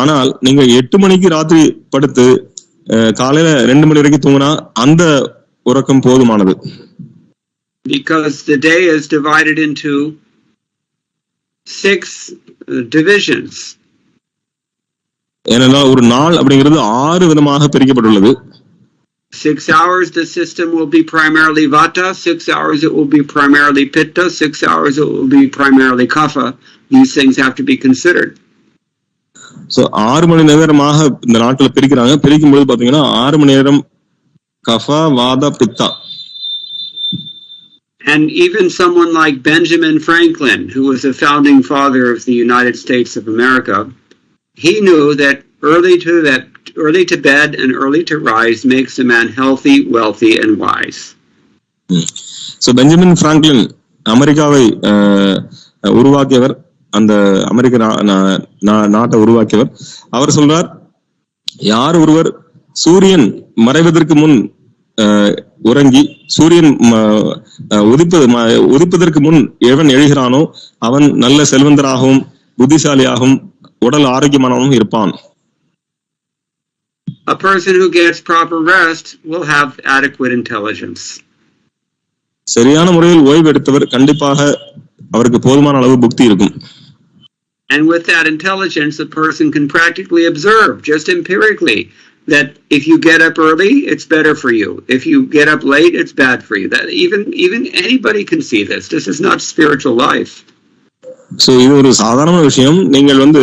ஆனால் நீங்க 8 மணிக்கு ராத்திரி படுத்து காலையில 2 மணி வரைக்கும் தூங்கினா அந்த உறக்கம் போதுமானது. Because the day is divided into 6 divisions. ஏனென்றால் ஒரு நாள் அப்படிங்கிறது 6 விதமாக பிரிக்கப்பட்டுள்ளது. 6 hours the system will be primarily vata, 6 hours it will be primarily pitta, 6 hours it will be primarily kapha. These things have to be considered. So 6 மணி நேரமாக இந்த நாட்டில் பிரிக்கிறாங்க. பிரிக்கும்போது பாத்தீங்கன்னா 6 மணி நேரம் கஃபா, வாதா, பித்தா. And even someone like Benjamin Franklin, who was the founding father of the United States of America, he knew that early to bed and early to rise makes a man healthy, wealthy, and wise. So Benjamin Franklin, அமெரிக்காவை உருவாக்கியவர், அந்த அமெரிக்க நாட்டை உருவாக்கியவர். அவர் சொல்றார், யார் ஒருவர் சூரியன் மறைவதற்கு முன் உறங்கி சூரியன் உதிப்பதற்கு முன் எவன் எழுகிறானோ அவன் நல்ல செல்வந்தராகவும் புத்திசாலியாகவும் உடல் ஆரோக்கியமானவும் இருப்பான். A person who gets proper rest will have adequate intelligence. சரியான முறையில் ஓய்வு எடுத்தவர் கண்டிப்பாக அவருக்கு போதுமான அளவு புத்தி இருக்கும். And with that intelligence, a person can practically observe, just empirically, that if you get up early, it's better for you. If you get up late, it's bad for you. That even anybody can see this. This is not spiritual life. So இது ஒரு சாதாரண விஷயம். நீங்கள் வந்து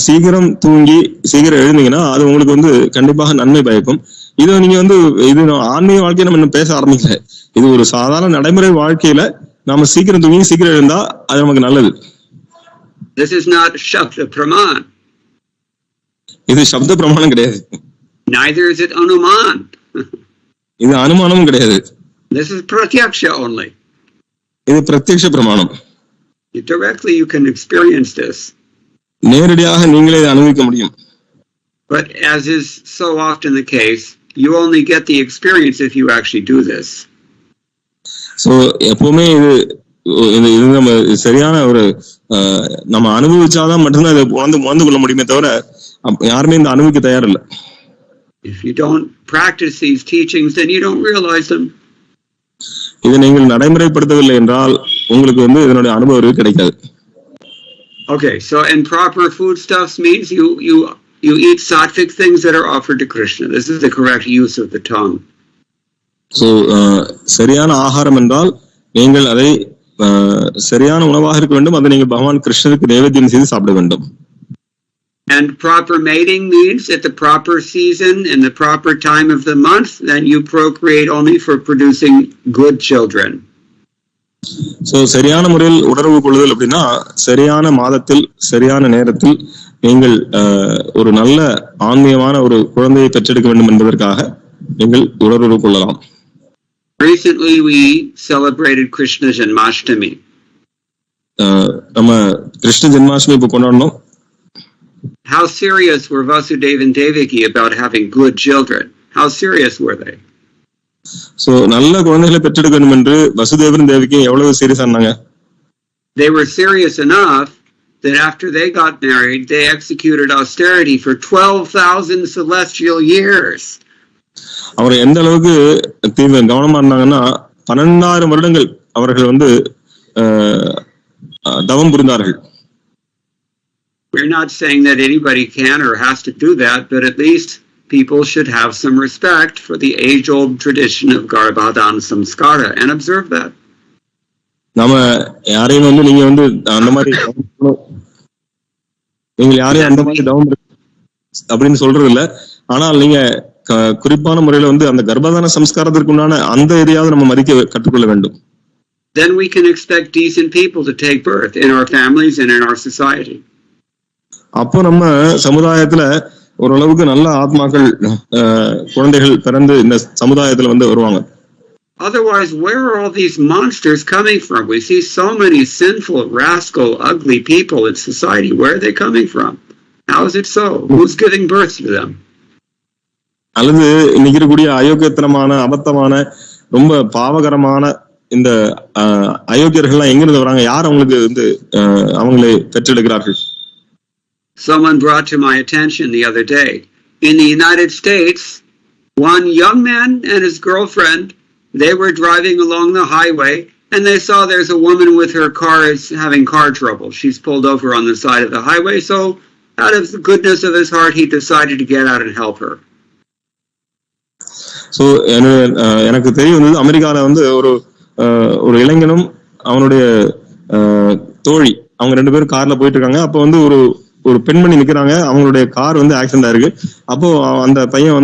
சீக்கிரம் தூங்கி சீக்கிரம் எழுந்தீங்கன்னா அது உங்களுக்கு வந்து கண்டிப்பாக நன்மை பயக்கும். இது நீங்க வந்து இது ஆன்மீக வாழ்க்கையை நம்ம இன்னும் பேச ஆரம்பிக்கல. இது ஒரு சாதாரண நடைமுறை வாழ்க்கையில நாம சீக்கிரம் தூங்கி சீக்கிரம் எழுந்தா அது நமக்கு நல்லது. This is not Shabda Praman. இது சப்த பிரமாணம் கிடையாது. Neither is it Anuman. இது அனுமானமும் கிடையாது. This is Pratyaksha only. இது பிரத்யக்ஷ பிரமாணம். Directly you can experience this. நேரடியாக நீங்களே இதை அனுபவிக்க முடியும். But as is so often the case, you only get the experience if you actually do this. So எப்பவுமே இது நம்ம சரியான ஒரு நம்ம அனுபவிச்சாதான் மட்டும்தான் இதை உணர்ந்து கொள்ள முடியுமே தவிர யாருமே இந்த அனுபவிக்க தயாரில்லை. If you don't practice these teachings, then you don't realize them. இதை நீங்கள் நடைமுறைப்படுத்தவில்லை என்றால் உங்களுக்கு இதனுடைய அனுபவம் கிடைக்காது. Okay, so improper foodstuffs means you eat sattvic things that are offered to Krishna. This is the correct use of the tongue. So சரியான ஆகாரம் என்றால் நீங்கள் அதை சரியான உணவாக இருக்க வேண்டும். அதை நீங்கள் பகவான் கிருஷ்ணருக்கு நைவேத்தியம் செய்து சாப்பிட வேண்டும். And proper mating means at the proper season, in the proper time of the month, then you procreate only for producing good children. So சரியான முறையில் உணர்வு கொள்ளுதல் அப்படின்னா சரியான மாதத்தில் சரியான நேரத்தில் நீங்கள் ஒரு நல்ல ஆன்மீகமான ஒரு குழந்தையை பெற்றெடுக்க வேண்டும் என்பதற்காக நீங்கள் உணர்வு கொள்ளலாம். Recently we celebrated Krishna Janmashtami. நம்ம கிருஷ்ண ஜென்மாஷ்டமி இப்ப கொண்டாடணும். How serious were Vasudeva and Devaki about having good children? How serious were they? So நல்ல குழந்தைகளை பெற்றெடுக்க வேண்டும் என்று வசுதேவரும் தேவகி எவ்வளவு சீரியஸா இருந்தாங்க? They were serious enough that after they got married, they executed austerity for 12,000 celestial years. அவர் எந்த அளவுக்கு கவனமா இருந்தாங்கன்னா 12,000 வருடங்கள் அவர்கள் தவம் புரிந்தார்கள். We're not saying that anybody can or has to do that, but at least people should have some respect for the age-old tradition of Garbhadan Samskara and observe that. நாம யாரையும் நீங்க அந்த மாதிரி நீங்கள் யாரையும் அந்த மாதிரி தவம் அப்படின்னு சொல்றது இல்ல. ஆனால் நீங்க குறிப்பான முறையில அந்த கர்ப்பதான சம்ஸ்காரத்திற்கு உண்டான அந்த எதையாவது நம்ம மதிக்க கற்றுக்கொள்ள வேண்டும். Then we can expect decent people to take birth in our families and in our society. அப்போ நம்ம சமுதாயத்துல ஓரளவுக்கு நல்ல ஆத்மாக்கள் குழந்தைகள் பிறந்து இந்த சமுதாயத்துல வருவாங்க. Otherwise, where are all these monsters coming from? We see so many sinful, rascal, ugly people in society. Where are they coming from? How is it so? Who's giving birth to them? அல்லது இன்னைக்கு இருக்கக்கூடிய அயோக்கியத்தனமான அபத்தமான ரொம்ப பாவகரமான இந்த அயோக்கியர்கள்லாம் எங்கிருந்து வராங்க? யார் அவங்களுக்கு அவங்களை பெற்றெடுக்கிறார்கள்? Someone brought to my attention the other day. In the United States, one young man and his girlfriend, they were driving along the highway and they saw there's a woman with her car is having car trouble. She's pulled over on the side of the highway, so out of the goodness of his heart, he decided to get out and help her. So எனக்கு தெரியும் அமெரிக்கால ஒரு இளைஞனும் அவனுடைய தோழி அவங்க ரெண்டு பேரும் கார்ல போயிட்டு இருக்காங்க. அப்போ ஒரு பெண்மணி நிக்கிறாங்க. அவங்களுடைய கார் ஆக்சிடென்ட் ஆயிருக்கு. அப்போ அந்த பையன்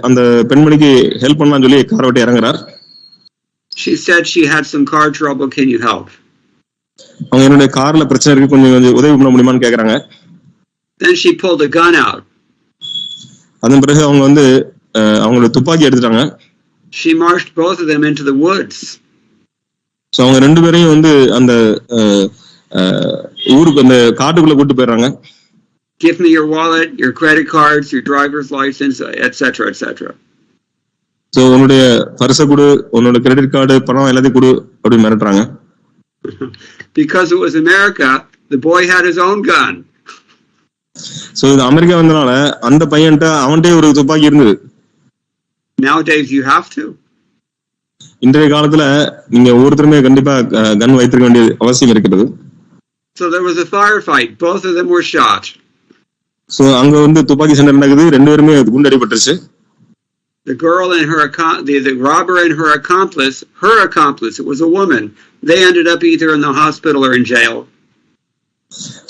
அந்த பெண்மணிக்கு ஹெல்ப் பண்ணலாம்னு சொல்லி காரை விட்டு இறங்குறார். She said she had some car trouble. Can you help? அவங்க என்னுடைய கார்ல பிரச்சனை இருக்கு, கொஞ்சம் உதவி பண்ண முடியுமான்னு கேக்குறாங்க. Then she pulled a gun out. அதன் பிறகு அவங்க அவங்களோட துப்பாக்கி எடுத்துட்டாங்க. She marched both of them into the woods. So அவங்க ரெண்டு பேரையும் அந்த ஊருக்கு அந்த காட்டுக்குள்ள கூட்டி போயிடுறாங்க. Give me your wallet, your credit cards, your driver's license, etc., etc. So உன்னுடைய பர்ஸை கொடு, உன்னோட கிரெடிட் கார்டு, பணம் எல்லாத்தையும் கொடு அப்படி மிரட்டுறாங்க. Because it was America, the boy had his own gun. So இது அமெரிக்கா வந்தனால அந்த பையன்ட்ட அவன்கிட்ட ஒரு துப்பாக்கி இருந்தது. Nowadays you have to. இன்றைய காலத்துல நீங்க ஒவ்வொருத்தருமே கண்டிப்பா கன் வைத்திருக்க வேண்டிய அவசியம் இருக்கிறது. So there was a firefight. Both of them were shot. So அங்க துப்பாக்கி சண்டை நடக்குது. ரெண்டு பேருமே குண்டு அடிபட்டுருச்சு. The girl and her the robber and her accomplice, it was a woman. They ended up either in the hospital or in jail.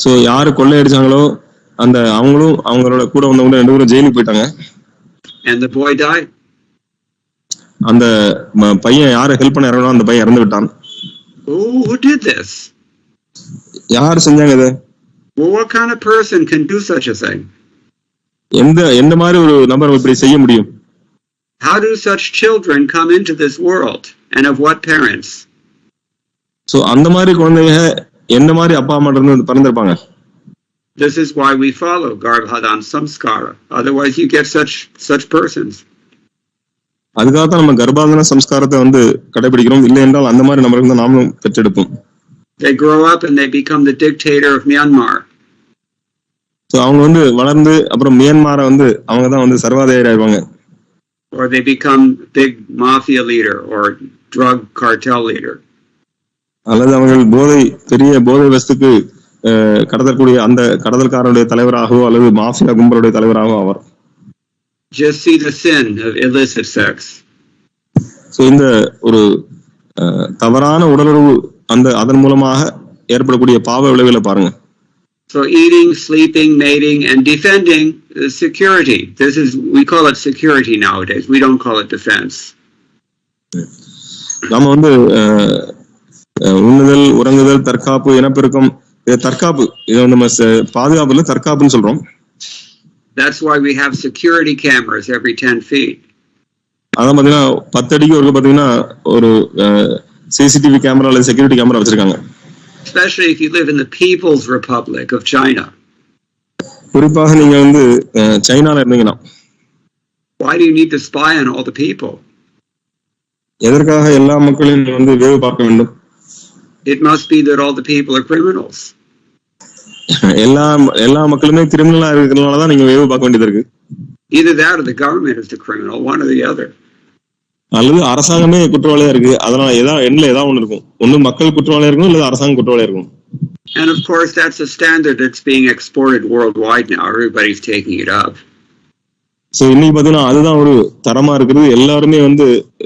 So யாரு கொள்ளை அடிச்சாங்களோ அந்த அவங்களும் அவங்களோட கூட வந்தவங்க ரெண்டு பேரும் ஜெயிலுக்கு போயிட்டாங்க. And the boy died. அந்த பையன் யாரை ஹெல்ப் பண்ண இறங்கணும் அந்த பையன் இறந்து விட்டான். Who did this? யார் செஞ்சாங்க இத? Well, what kind of person can do such a thing? எந்த மாதிரி ஒரு நபர் இப்படி செய்ய முடியும்? How do such children come into this world, and of what parents? So அந்த மாதிரி குழந்தைங்க எந்த மாதிரி அப்பா அம்மா இருந்து பிறந்திருப்பாங்க? This is why we follow Garbhadan Samskara. Otherwise you get such persons. அதுக்காக தான் நம்ம கர்ப்பாதான சம்ஸ்காரத்தை கடைபிடிக்கிறோம். இல்லை என்றால் அந்த மாதிரி நபர்கள் தான் நாமும் பெற்றெடுப்போம். They grow up and they become the dictator of Myanmar. So அவங்க வளர்ந்து அப்புறம் மியான்மாரை அவங்க தான் சர்வாதிகாரி ஆயிடுவாங்க. or they become big mafia leader or drug cartel leader. அல்லது அவர்கள் பெரிய போதை வஸ்துக்கு கடத்தக்கூடிய அந்த கடத்தல்காரனுடைய தலைவராகவோ அல்லது மாஃபியா கும்பலுடைய தலைவராகவோ ஆவார். Just see the sin of illicit sex. So இந்த ஒரு தவறான உடலுறவு அதன் மூலமாக ஏற்படக்கூடிய பாவ விளைவுகளை பாருங்க. So eating, sleeping, mating, and defending is security. We call it security nowadays. We don't call it defense. நாம உண்ணுதல், உறங்குதல், தற்காப்பு, இனப்பெருக்கம், தற்காப்பு இது நம்ம பாதுகாப்புல தற்காப்புன்னு சொல்றோம். That's why we have security cameras every 10 feet. அதான் பாத்தீங்கன்னா 10 அடிக்கு ஒரு பாத்தீங்கன்னா ஒரு சிசிடிவி கேமரா அல்லது செக்யூரிட்டி கேமரா வச்சிருக்காங்க. Especially if you live in the People's Republic of China. குறிப்பாக நீங்க சைனால இருந்தீங்கன்னா. Why do you need to spy on all the people? எதற்காக எல்லா மக்களையும் வேவு பார்க்க வேண்டும்? It must be that all the people are criminals. எல்லா மக்களுமே கிரிமினலா இருக்கிறதுனால தான் நீங்க வேவு பார்க்க வேண்டியது இருக்கு. Either that or the government is the criminal, one or the other. அல்லது அரசாங்கமே குற்றவாளியா இருக்கு. அதனால ஏதாவது ஒண்ணு இருக்கும். ஒண்ணு மக்கள் குற்றவாளியா இருக்கும் இல்ல அரசாங்கம் குற்றவாளியா இருக்கும். And of course that's a standard that's being exported worldwide now. Everybody's taking it up. So இன்னைக்கு பாத்தீங்கன்னா அதுதான் ஒரு தரமா இருக்குது. எல்லாருமே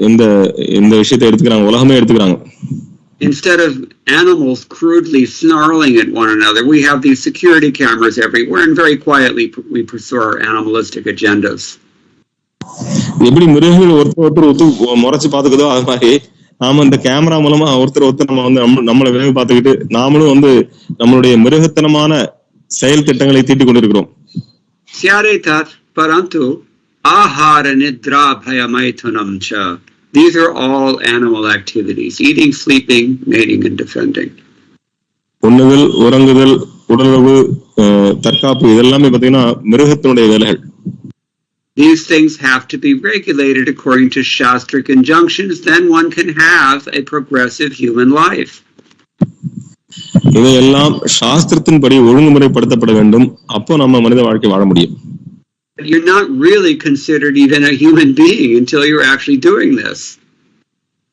இந்த விஷயத்தை எடுத்துக்கிறாங்க. உலகமே எடுத்துக்கிறாங்க. Instead of animals crudely snarling at one another, we have these security cameras everywhere, and very quietly we pursue our animalistic agendas. எப்படி மிருகங்கள் ஒருத்தர் முறைச்சு பாத்துக்குதோ அது மாதிரி நாம இந்த கேமரா மூலமா ஒருத்தர் நம்மளை விரைவு பார்த்துக்கிட்டு நாமளும் நம்மளுடைய மிருகத்தனமான செயல் திட்டங்களை தீட்டிக் கொண்டிருக்கிறோம். Syaretat parantu ahara nidra bhayamaithunam cha. These are all animal activities: eating, sleeping, mating, and defending. உண்ணுதல், உறங்குதல், உடலுறவு, தற்காப்பு இதெல்லாமே பாத்தீங்கன்னா மிருகத்தினுடைய வேலைகள். These things have to be regulated according to Shastric injunctions. Then one can have a progressive human life. இவையெல்லாம் சாஸ்திரத்தின்படி ஒழுங்குமுறைப்படுத்தப்பட வேண்டும். அப்போ நம்ம மனித வாழ்க்கை வாழ முடியும். You're not really considered even a human being until you're actually doing this.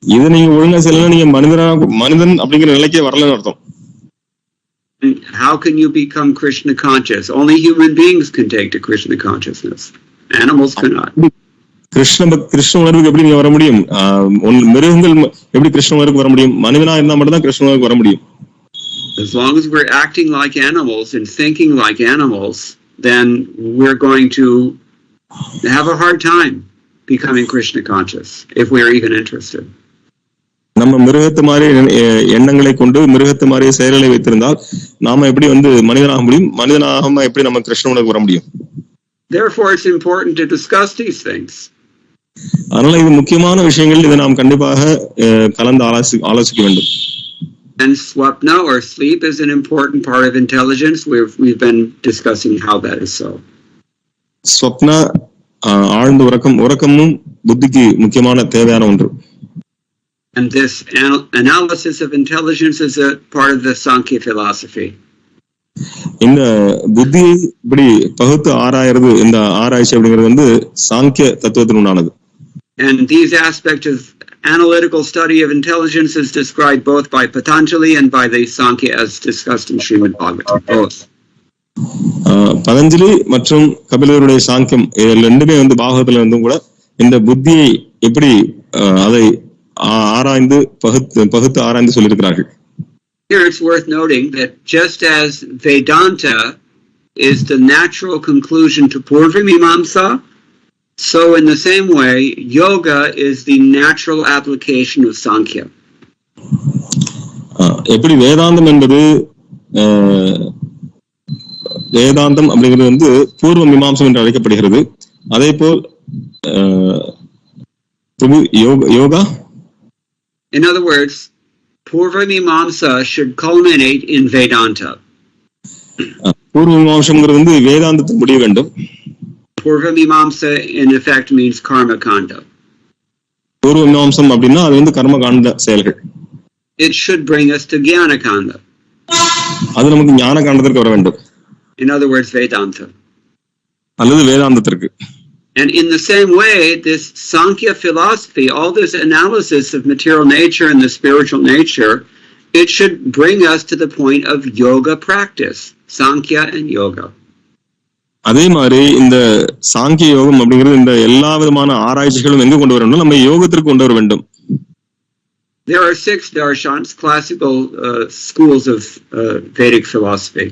இதை நீங்க ஒழுங்கா செய்யலாம், நீங்க மனிதன் அப்படிங்கிற நிலைக்கே வரலன்னு அர்த்தம். How can you become Krishna conscious? Only human beings can take to Krishna consciousness. Animals cannot. Krishna உணர்வுக்கு எப்படி நீங்க வர முடியும்? மிருகங்கள் எப்படி கிருஷ்ண உணர்வுக்கு வர முடியும்? மனிதனா இருந்தா மட்டும் தான் கிருஷ்ண உணர்வுக்கு வர முடியும். As long as we're acting like animals and thinking like animals, then we're going to have a hard time becoming Krishna conscious, if we're even interested. நம்ம மிருகத்து மாதிரி எண்ணங்களை கொண்டு மிருகத்து மாதிரி செயல்களை வைத்திருந்தால் நாம எப்படி மனிதனாக முடியும்? மனிதனாக எப்படி நம்ம கிருஷ்ண உணர்வுக்கு வர முடியும்? Therefore it's important to discuss these things. அதனால இது முக்கியமான விஷயங்கள். இதை நாம் கண்டிப்பாக கலந்து ஆலோசிக்க வேண்டும். And swapna or sleep is an important part of intelligence. We've been discussing how that is so. Swapna ஆழ்ந்த உறக்கமும் புத்திக்கு முக்கியமான தேவையான ஒன்று. And this analysis of intelligence is a part of the Sankhya philosophy. இந்த புத்தியை இப்படி பகுத்து ஆராயிறது, இந்த ஆராய்ச்சி அப்படிங்கிறது சாங்கிய தத்துவத்தின் உண்டானது. And these aspects of analytical study of intelligence is described both by Patanjali and by the Sankhya as discussed in Srimad Bhagavatam. Both. Patanjali மற்றும் கபிலருடைய சாங்கியம் ரெண்டுமே பாகவதத்துல கூட இந்த புத்தியை எப்படி அதை ஆராய்ந்து பகுத்து ஆராய்ந்து சொல்லியிருக்கிறார்கள். Here it's worth noting that just as Vedanta is the natural conclusion to Purva Mimamsa, so in the same way, yoga is the natural application of Sankhya. எப்படி வேதாந்தம் என்பது வேதாந்தம் அப்படிங்கிறது பூர்வ மீமாம்சம் என்று அழைக்கப்படுகிறது, அதே போல் yoga. In other words, Purva Mimamsa should culminate in Vedanta. பூர்வ மீமாம்சம்ங்கிறது வேதாந்தத்தில் முடிய வேண்டும். Purva Mimamsa in effect means karma kanda. பூர்வ மீமாம்சம் அப்படின்னா அது கர்ம காண்ட செயல்கள். It should bring us to Jnana Kanda. அது நமக்கு ஞான காண்டத்திற்கு வர வேண்டும். In other words, Vedanta. அல்லது வேதாந்தத்திற்கு. And in the same way, this Sankhya philosophy, all this analysis of material nature and the spiritual nature, it should bring us to the point of yoga practice, Sankhya and yoga. அதே மாதிரி இந்த சாங்கிய யோகம் அப்படிங்கிறது இந்த எல்லா விதமான ஆராய்ச்சிகளும் எங்க கொண்டு வரணும், நம்ம யோகத்திற்கு கொண்டு வர வேண்டும். There are 6 darshans, classical schools of Vedic philosophy.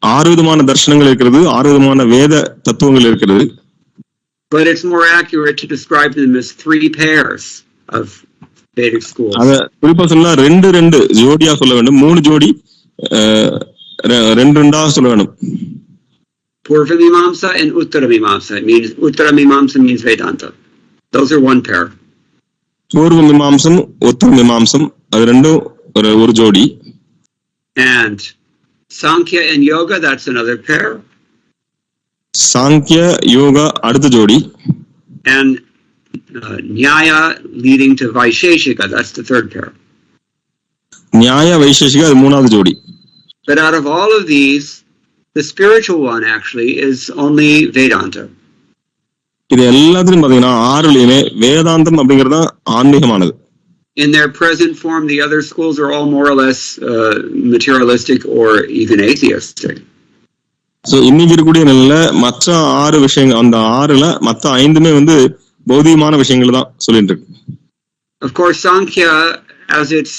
6 விதமான தர்ஷனங்கள் இருக்கிறது, 6 விதமான வேத தத்துவங்கள் இருக்கிறது. But it's more accurate to describe them as 3 pairs of Vedic schools. அத குறிப்பா சொன்னா 2 ஜோடியா சொல்ல வேண்டும், 3 ஜோடி 2 சொல்ல வேண்டும். Purva Mimamsa and Uttara Mimamsa. It means Uttara Mimamsa means Vedanta. Those are 1 pair. பூர்வ மீமாம்சம், உத்தர மீமாம்சம், அது ரெண்டும் ஒரு ஜோடி. And Sankhya and Yoga, that's another pair. சாங்கிய யோகா அடுத்த ஜோடி. And Nyaya leading to Vaisheshika, that's the 3rd pair. நியாய வைசேஷிகா அது 3வது ஜோடி. But out of all of these, the spiritual one actually is only Vedanta. இது எல்லாத்துலயும் பாத்தீங்கன்னா 6லயுமே வேதாந்தம் அப்படிங்கிறது தான் ஆன்மீகமானது. In their present form, the other schools are all more or less materialistic or even atheistic. So இன்னைக்கு இருக்கக்கூடிய நிலையில மற்ற 6 விஷயங்கள், அந்த 6ல மற்ற 5மே வந்து பௌதிகமான விஷயங்கள் தான் சொல்லிட்டு இருக்கு. Of course, Sankhya, as it's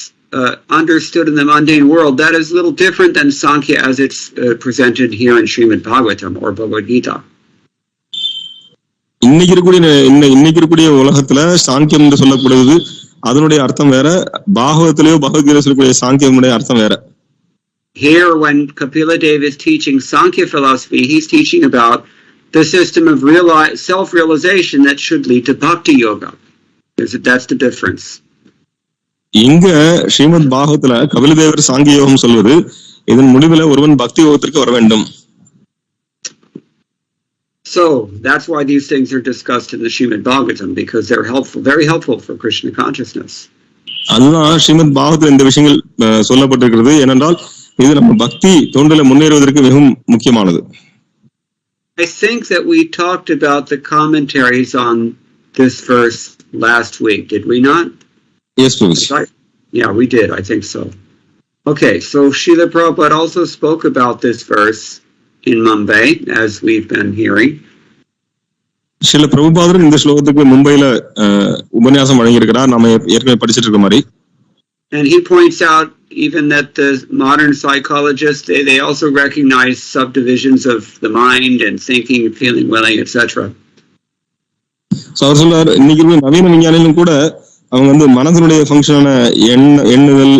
understood in the mundane world, that is a little different than Sankhya as it's presented here in Srimad Bhagavatam or Bhagavad Gita. இன்னைக்கு இருக்கக்கூடிய உலகத்துல சாங்கியம் என்று சொல்லப்படுவது அதனுடைய அர்த்தம் வேற, பாகவத்திலேயோ பகவத்கீதை சொல்லக்கூடிய சாங்கியமுடைய அர்த்தம் வேற. Here, when Kapila Deva is teaching Sankhya philosophy, he's teaching about the system of self-realization that should lead to bhakti yoga. That's the difference. இங்க ஸ்ரீமத் பாகவத்துல கபிலதேவர் சாங்கிய யோகம் சொல்வது இதன் முடிவில் ஒருவன் பக்தி யோகத்திற்கு வர வேண்டும். So that's why these things are discussed in the Srimad Bhagavatam, because they're helpful, very helpful for Krishna consciousness. அதுதான் ஸ்ரீமத் பாகவத்தில் இந்த விஷயங்கள் சொல்லப்பட்டிருக்கிறது. ஏனென்றால் இது நம்ம பக்தி தோன்றலை முன்னேறுவதற்கு மிகவும் முக்கியமானது. I think that we talked about the commentaries on this verse last week, did we not? Yes, please. Yeah, we did. I think so. Okay, so Srila Prabhupada also spoke about this verse in Mumbai, as we've been hearing. Srila பிரபுபாதர் இந்த ஸ்லோகத்துக்கு மும்பைல உபன்யாசம் வழங்கியிருக்கிறார், நாம ஏற்கனவே படிச்சிட்டு இருக்க மாதிரி. And he points out even that the modern psychologists, they also recognize subdivisions of the mind and thinking, feeling, willing, etc. So அவர் சொல்றார், இன்னைக்கு நவீன விஞ்ஞானிகளும் கூட அவங்க வந்து மனதினுடைய ஃபங்க்ஷனான எண்ணுதல்,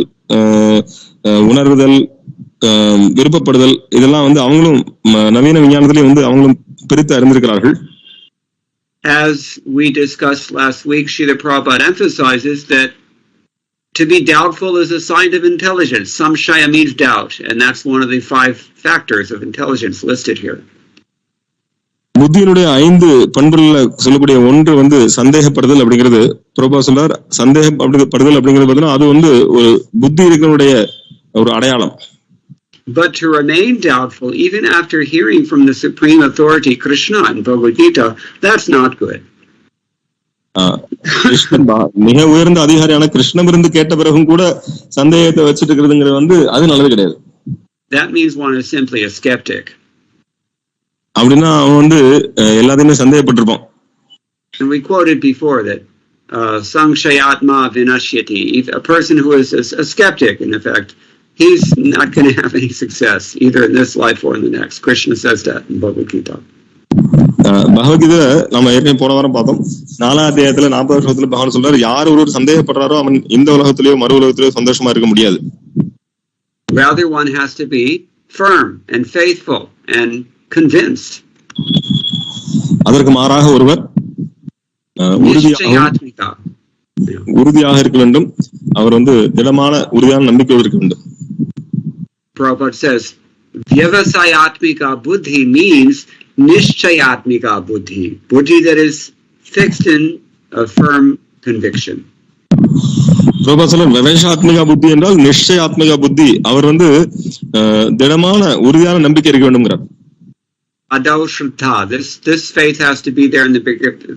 உணர்வுதல், விருப்பப்படுதல், இதெல்லாம் வந்து அவங்களும் நவீன விஞ்ஞானத்திலே வந்து அவங்களும் பிரித்து அறிந்திருக்கிறார்கள். As we discussed last week, Srila Prabhupada emphasizes that to be doubtful is a sign of intelligence. Samshaya means doubt, and that's one of the 5 factors of intelligence listed here. புத்தியினுடைய 5 பண்புகள்ல சொல்லக்கூடிய ஒன்று வந்து சந்தேகப்படுதல் அப்படிங்கிறது. பிரபா சொல்றார், சந்தேகப்படுதல் அப்படிங்கிறது பார்த்தீங்கன்னா அது வந்து ஒரு புத்தி இருக்கிறனுடைய ஒரு அடையாளம். But to remain doubtful even after hearing from the supreme authority Krishna in Bhagavad Gita, that's not good. மிக உயர்ந்த அதிகாரியான கிருஷ்ணமிருந்து கேட்ட பிறகும் கூட சந்தேகத்தை வச்சிட்டு இருக்கிறதுங்கிறது வந்து அது நல்லது கிடையாது. That means one is simply a skeptic. அப்படின்னா அவன் வந்து எல்லாத்தையுமே சந்தேகப்பட்டிருப்பான். And we quoted before that Samshayatma Vinashyati. A person who is a skeptic, in effect, he's not going to have any success either in this life or in the next. Krishna says that in Bhagavad Gita. Bhagavad Gita நம்ம ஏற்கனவே போன வாரம் பார்த்தோம். 4ஆம் அத்தியாயத்துல 40வது ஸ்லோகத்துல பகவான் சொல்றாரு, யார் ஒருவர் சந்தேகப்படுறாரோ அவன் இந்த உலகத்திலேயோ மறு உலகத்திலேயோ சந்தோஷமா இருக்க முடியாது. Rather, one has to be firm and faithful and convinced. அதற்கு மாறாக ஒருவர் உறுதியாக இருக்க வேண்டும். அவர் வந்து திடமான உறுதியான நம்பிக்கை இருக்க வேண்டும். Prabhupada says, Vyavasayatmika buddhi means Nishchayatmika buddhi. Buddhi that is fixed in a firm conviction. விவசாத்மிகா புத்தி என்றால் நிச்சயாத்மிகா புத்தி. அவர் வந்து திடமான உறுதியான நம்பிக்கை இருக்க வேண்டும்ங்கிறார். Adau Shraddha. This faith has to be there in the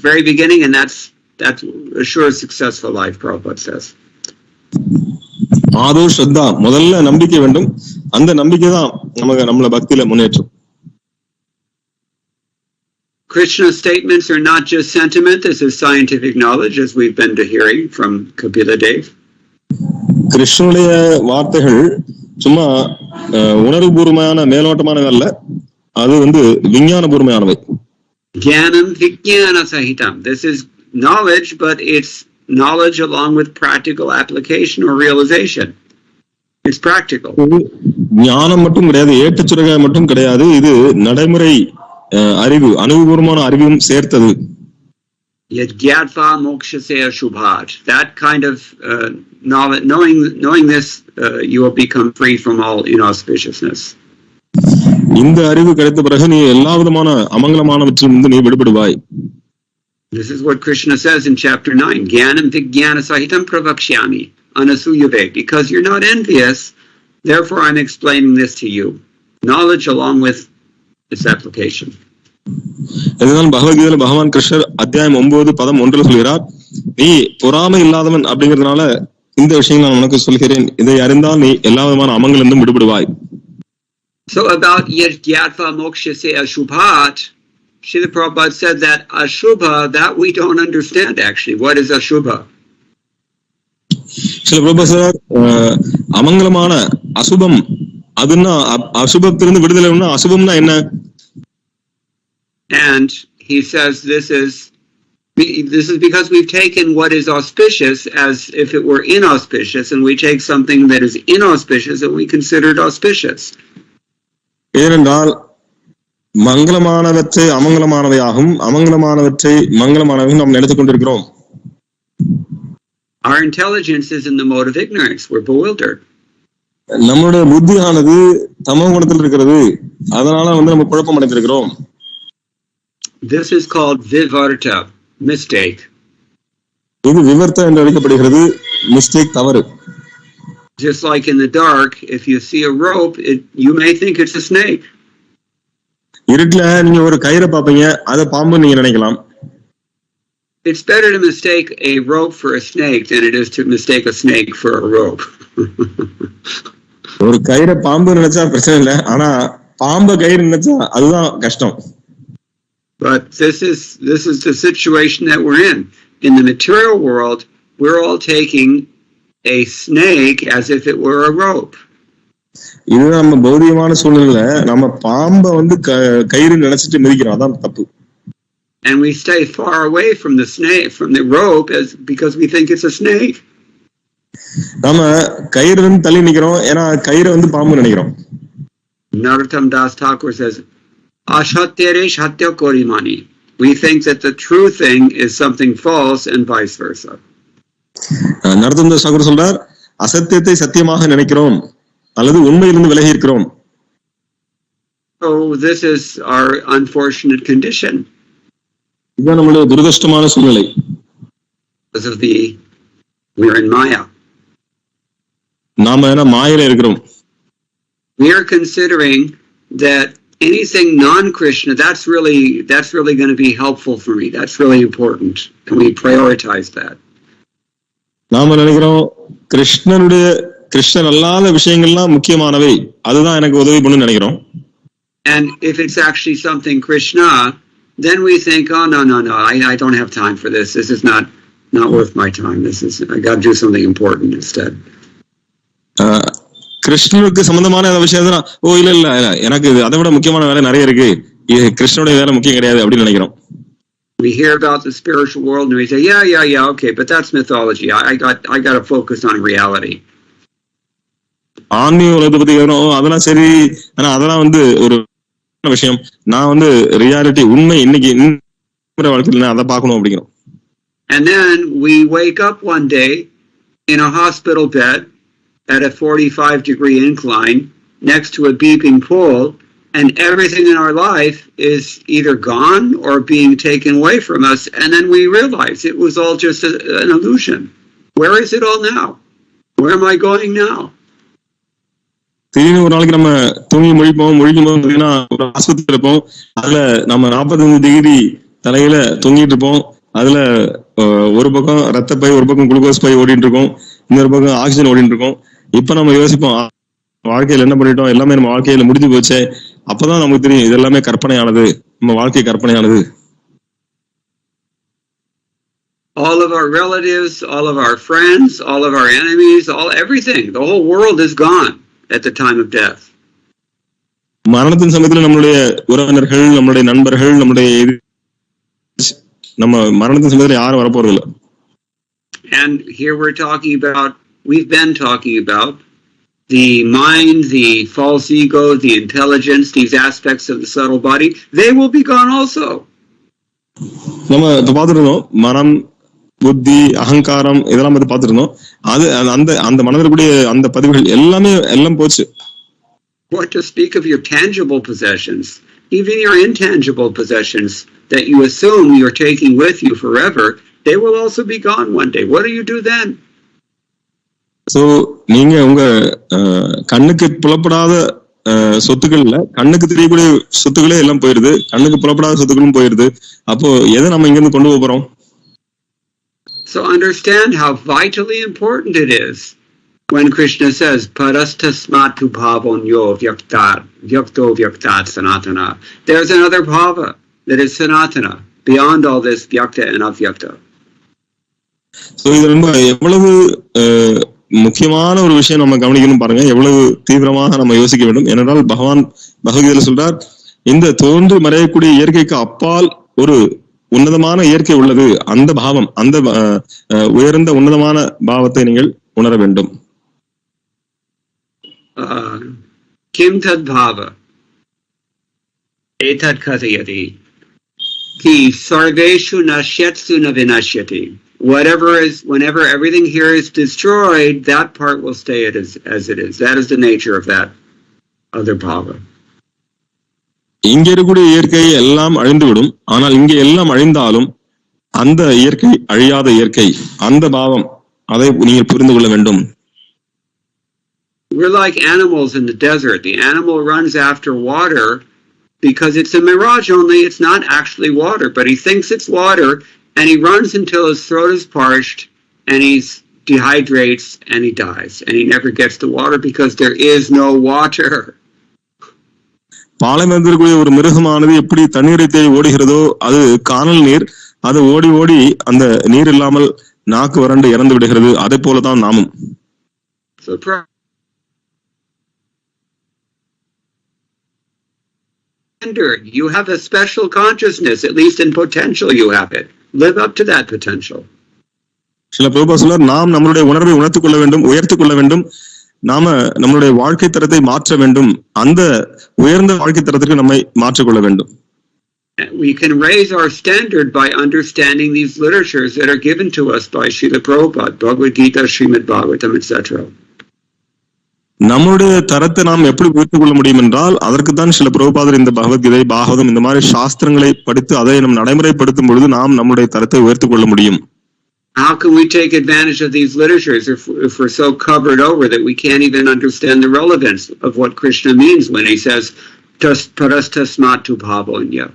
very beginning, and that assures successful life, Prabhupada says. ஆதோ ஸ்ரத்தா, முதல்ல நம்பிக்கை வேண்டும். அந்த நம்பிக்கை தான் நம்மள பக்தியில முன்னேற்றும். Krishna's statements are not just sentiment. This is scientific knowledge, as we've been hearing from Kapila Dev. கிருஷ்ணனுடைய வார்த்தைகள் சும்மா உணர்வுபூர்வமான மேலோட்டமானவை அல்ல, அது விஞ்ஞானபூர்வமானவை. Jnanam vijnana sahitam. This is knowledge, but it's knowledge along with practical application or realization. It's practical. ஞானம் மட்டும் கிடையாது, ஏட்டுச்சுரகாய் மட்டும் கிடையாது, இது நடைமுறை அறிவு, அனுபவபூர்வமான அறிவும் சேர்த்தது. Yadgyatva mokshasya shubhat. That kind of knowledge, knowing this, you will become free from all inauspiciousness. இந்த அறிவு கிடைத்த பிறகு நீ எல்லா விதமான அமங்கலமானவற்றிலிருந்து நீ விடுபடுவாய். This is what Krishna says in chapter 9. Jnanam vijnana sahitam pravakshyami anasuyave. Because you're not envious, therefore I'm explaining this to you. Knowledge along with its application. இதுதான் பகவத்கீதையில பகவான் கிருஷ்ணர் அத்தியாயம் 9:11 சொல்கிறார், நீ பொறாமை இல்லாதவன் அப்படிங்கிறதுனால இந்த விஷயங்கள் நான் உனக்கு சொல்கிறேன், இதை அறிந்தால் நீ எல்லா விதமான அமங்களிலிருந்தும் விடுபடுவாய். So about yadgyatva mokshasya ashubhat, Srila Prabhupada said that ashubha, that we don't understand actually. What is ashubha? சில பிரபுபாதர் அமங்கலமான அசுபம், அதுன்னா அசுபத்திலிருந்து விடுதலைன்னா அசுபம்னா என்ன? And he says this is because we've taken what is auspicious as if it were inauspicious, and we take something that is inauspicious and we consider it auspicious. ஏனென்றால் மங்களமானவற்றை அமங்கலமானவையாகும், அமங்கலமானவற்றை மங்களமானவையும் நாம் நினைத்துக் கொண்டிருக்கிறோம். Our intelligence is in the mode of ignorance. We're bewildered. நம்மளுடைய புத்தியானது தமோ குணத்தில் இருக்கிறது, அதனால நம்ம குழப்பம் அடைந்திருக்கிறோம். This is called vivarta, mistake. இது விவர்த்தா என்று அழைக்கப்படுகிறது, மிஸ்டேக், தவறு. Just like in the dark, if you see a rope, you may think it's a snake. இருட்டுல நீங்க ஒரு கயிறை பாப்பீங்க, அத பாம்பு நீங்க நினைக்கலாம். It's better to mistake a rope for a snake than it is to mistake a snake for a rope. ஒரு கயிறை பாம்பு நினைச்சா பிரச்சனை இல்லை, ஆனா பாம்பை கயிறு நினைச்சா அதுதான் கஷ்டம். But this is the situation that we're in. In the material world, we're all taking a snake as if it were a rope. இது நம்ம பௌதிகமான சூழ்நிலையில நம்ம பாம்பை கயிறு நினைச்சிட்டு மிதிக்கிறோம், அதான் தப்பு. And we stay far away from the snake, from the rope, because we think it's a snake. நம்ம கயிறு தள்ளி நிக்கிறோம், ஏன்னா கயிறு பாம்பு நினைக்கிறோம். Narottam Das Thakur says, Ashatyare shatya korimani. We think that the true thing is something false and vice versa. நரத்தம் Das Thakur சொல்றார், அசத்தியத்தை சத்தியமாக நினைக்கிறோம் அல்லது உண்மையிலிருந்து விலகி இருக்கிறோம். So this is our unfortunate condition. இதுதான் நம்மளுடைய துரதிர்ஷ்டமான சூழ்நிலை. Because of we're in Maya. நாம மாயில இருக்கிறோம். We are considering that anything non-Krishna, that's really going to be helpful for me. That's really important. And we prioritize that. நாம நினைக்கிறோம் கிருஷ்ணன் அல்லாத விஷயங்கள்லாம் முக்கியமானவை, அதுதான் எனக்கு உதவி பண்ணு நினைக்கிறோம். And if it's actually something Krishna, then we think, oh no, I don't have time for this. This is not worth my time. I got to do something important instead. கிருஷ்ணனுக்கு சம்பந்தமான விஷயம் தான், ஓ இல்ல எனக்கு அதை விட முக்கியமான வேலை நிறைய இருக்கு, கிருஷ்ணனுடைய வேலை முக்கியம் கிடையாது அப்படின்னு நினைக்கிறோம். We hear about the spiritual world and we say, yeah, okay, but that's mythology. I got to focus on reality. ஆன்மீக உலகத்தை பத்தி கேட்கிறோம், அதெல்லாம் சரி, ஆனா அதெல்லாம் ஒரு விஷயம், நான் ரியாலிட்டி, உண்மை, இன்னைக்கு வாழ்க்கையில் அதை பார்க்கணும் அப்படிங்கிறோம். And then we wake up one day in a hospital bed at a 45-degree incline next to a beeping pole, and everything in our life is either gone or being taken away from us, and then we realize it was all just an illusion. Where is it all now? Where am I going now? திடீர்னு ஒரு நாளைக்கு நம்ம தூங்கி முழிக்கும் போது பாத்தீங்கன்னா ஒரு ஆஸ்பத்திரி இருப்போம். அதுல நம்ம 45 டிகிரி தலையில தூங்கிட்டு இருப்போம். அதுல ஒரு பக்கம் ரத்த பை, ஒரு பக்கம் குளுக்கோஸ் பை ஓடிட்டு இருக்கும், இன்னொரு பக்கம் ஆக்சிஜன் ஓடிட்டு இருக்கும். இப்ப நம்ம யோசிப்போம், வாழ்க்கையில என்ன பண்ணிட்டோம், எல்லாமே நம்ம வாழ்க்கையில முடிஞ்சு போச்சே. அப்பதான் நமக்கு தெரியும் இது எல்லாமே கற்பனையானது, நம்ம வாழ்க்கை கற்பனையானது. All of our relatives, all of our friends, all of our enemies, everything, the whole world is gone at the time of death. மரணத்தின் சமயத்துல நம்மளுடைய உறவினர்கள், நம்மளுடைய நண்பர்கள், நம்ம மரணத்தின் சமயத்துல யாரும் வரப்போறது இல்லை. And here we've been talking about the mind, the false ego, the intelligence, these aspects of the subtle body, they will be gone also. நம்ம இப்ப பார்த்துருந்தோம், மனம், புத்தி, அகங்காரம் இதெல்லாம் பத்தி பார்த்துருந்தோம். அது அந்த மனதில் கூடிய அந்த பதிவுகள் எல்லாம் போச்சு. What to speak of your tangible possessions, even your intangible possessions that you assume you're taking with you forever, they will also be gone one day. What do you do then? So நீங்க உங்க கண்ணுக்கு புலப்படாத சொத்துக்கள்ல கண்ணுக்கு தெரியக்கூடிய சொத்துக்களே எல்லாம் போயிருது, கண்ணுக்கு புலப்படாத சொத்துக்களும் போயிருது. அப்போ எதை நம்ம இங்க இருந்து கொண்டு போறோம்? So understand how vitally important it is when Krishna says parastasmatu bhavonyo vyakto vyaktat sanatana. There's another bhava that is sanatana beyond all this vyakta and avyakta. So இது ரொம்ப எவ்வளவு முக்கியமான ஒரு விஷயம் நம்ம கவனிக்கணும் பாருங்க, எவ்வளவு தீவிரமாக நம்ம யோசிக்க வேண்டும். ஏனென்றால் பகவான் பகவத்கீதையில சொல்றார், இந்த தோன்றி மறையக்கூடிய இயற்கைக்கு அப்பால் ஒரு உன்னதமான இயற்கை உள்ளது. அந்த பாவம், அந்த உயர்ந்த உன்னதமான பாவத்தை நீங்கள் உணர வேண்டும். Kim tad bhava etad kathayati ki sarveshu nashyatsu na vinashyati. Whenever everything here is destroyed, that part will stay as it is. That is the nature of that other bhava. இங்க இருக்கக்கூடிய இயற்கை எல்லாம் அழிந்துவிடும். ஆனால் இங்க எல்லாம் அழிந்தாலும் அந்த இயற்கை அழியாத இயற்கை, அந்த பாவம், அதை நீங்கள் புரிந்து கொள்ள வேண்டும். We're like animals in the desert. The animal runs after water because it's a mirage only. It's not actually water, but he thinks it's water, and he runs until his throat is parched, and he dehydrates, and he dies, and he never gets the water because there is no water. பாலைவனத்திற்குரிய ஒரு மிருகமானது எப்படி தண்ணீரை தேடி ஓடுகிறதோ, அது காணல் நீர், அது ஓடி ஓடி அந்த நீர் இல்லாமல் நாக்கு வறண்டு இறந்து விடுகிறது. அதே போலதான் நாமும். You have a special consciousness, at least in potential you have it. Live up to that potential. சில பிரபுபா சொல்றார், நாம் நம்மளுடைய உணர்வை உணர்த்திக் கொள்ள வேண்டும், உயர்த்திக் கொள்ள வேண்டும். நாம நம்மளுடைய வாழ்க்கை தரத்தை மாற்ற வேண்டும். அந்த உயர்ந்த வாழ்க்கை தரத்திற்கு நம்மை மாற்றிக்கொள்ள வேண்டும். We can raise our standard by understanding these literatures that are given to us by Srila Prabhupada, Bhagavat Gita, Srimad Bhagavatam, etc. நம்முடைய தரத்தை நாம் எப்படி உயர்த்திக் கொள்ள முடியும் என்றால், அதற்குத்தான் சில பிரபுபாதர் இந்த பகவத்கீதை, பாகவதம் இந்த மாதிரி சாஸ்திரங்களை படித்து அதை நம் நடைமுறைப்படுத்தும் பொழுது நாம் நம்முடைய தரத்தை உயர்த்திக் கொள்ள முடியும். How can we take advantage of these literatures if we're so covered over that we can't even understand the relevance of what Krishna means when he says parastasmatu bhavonya?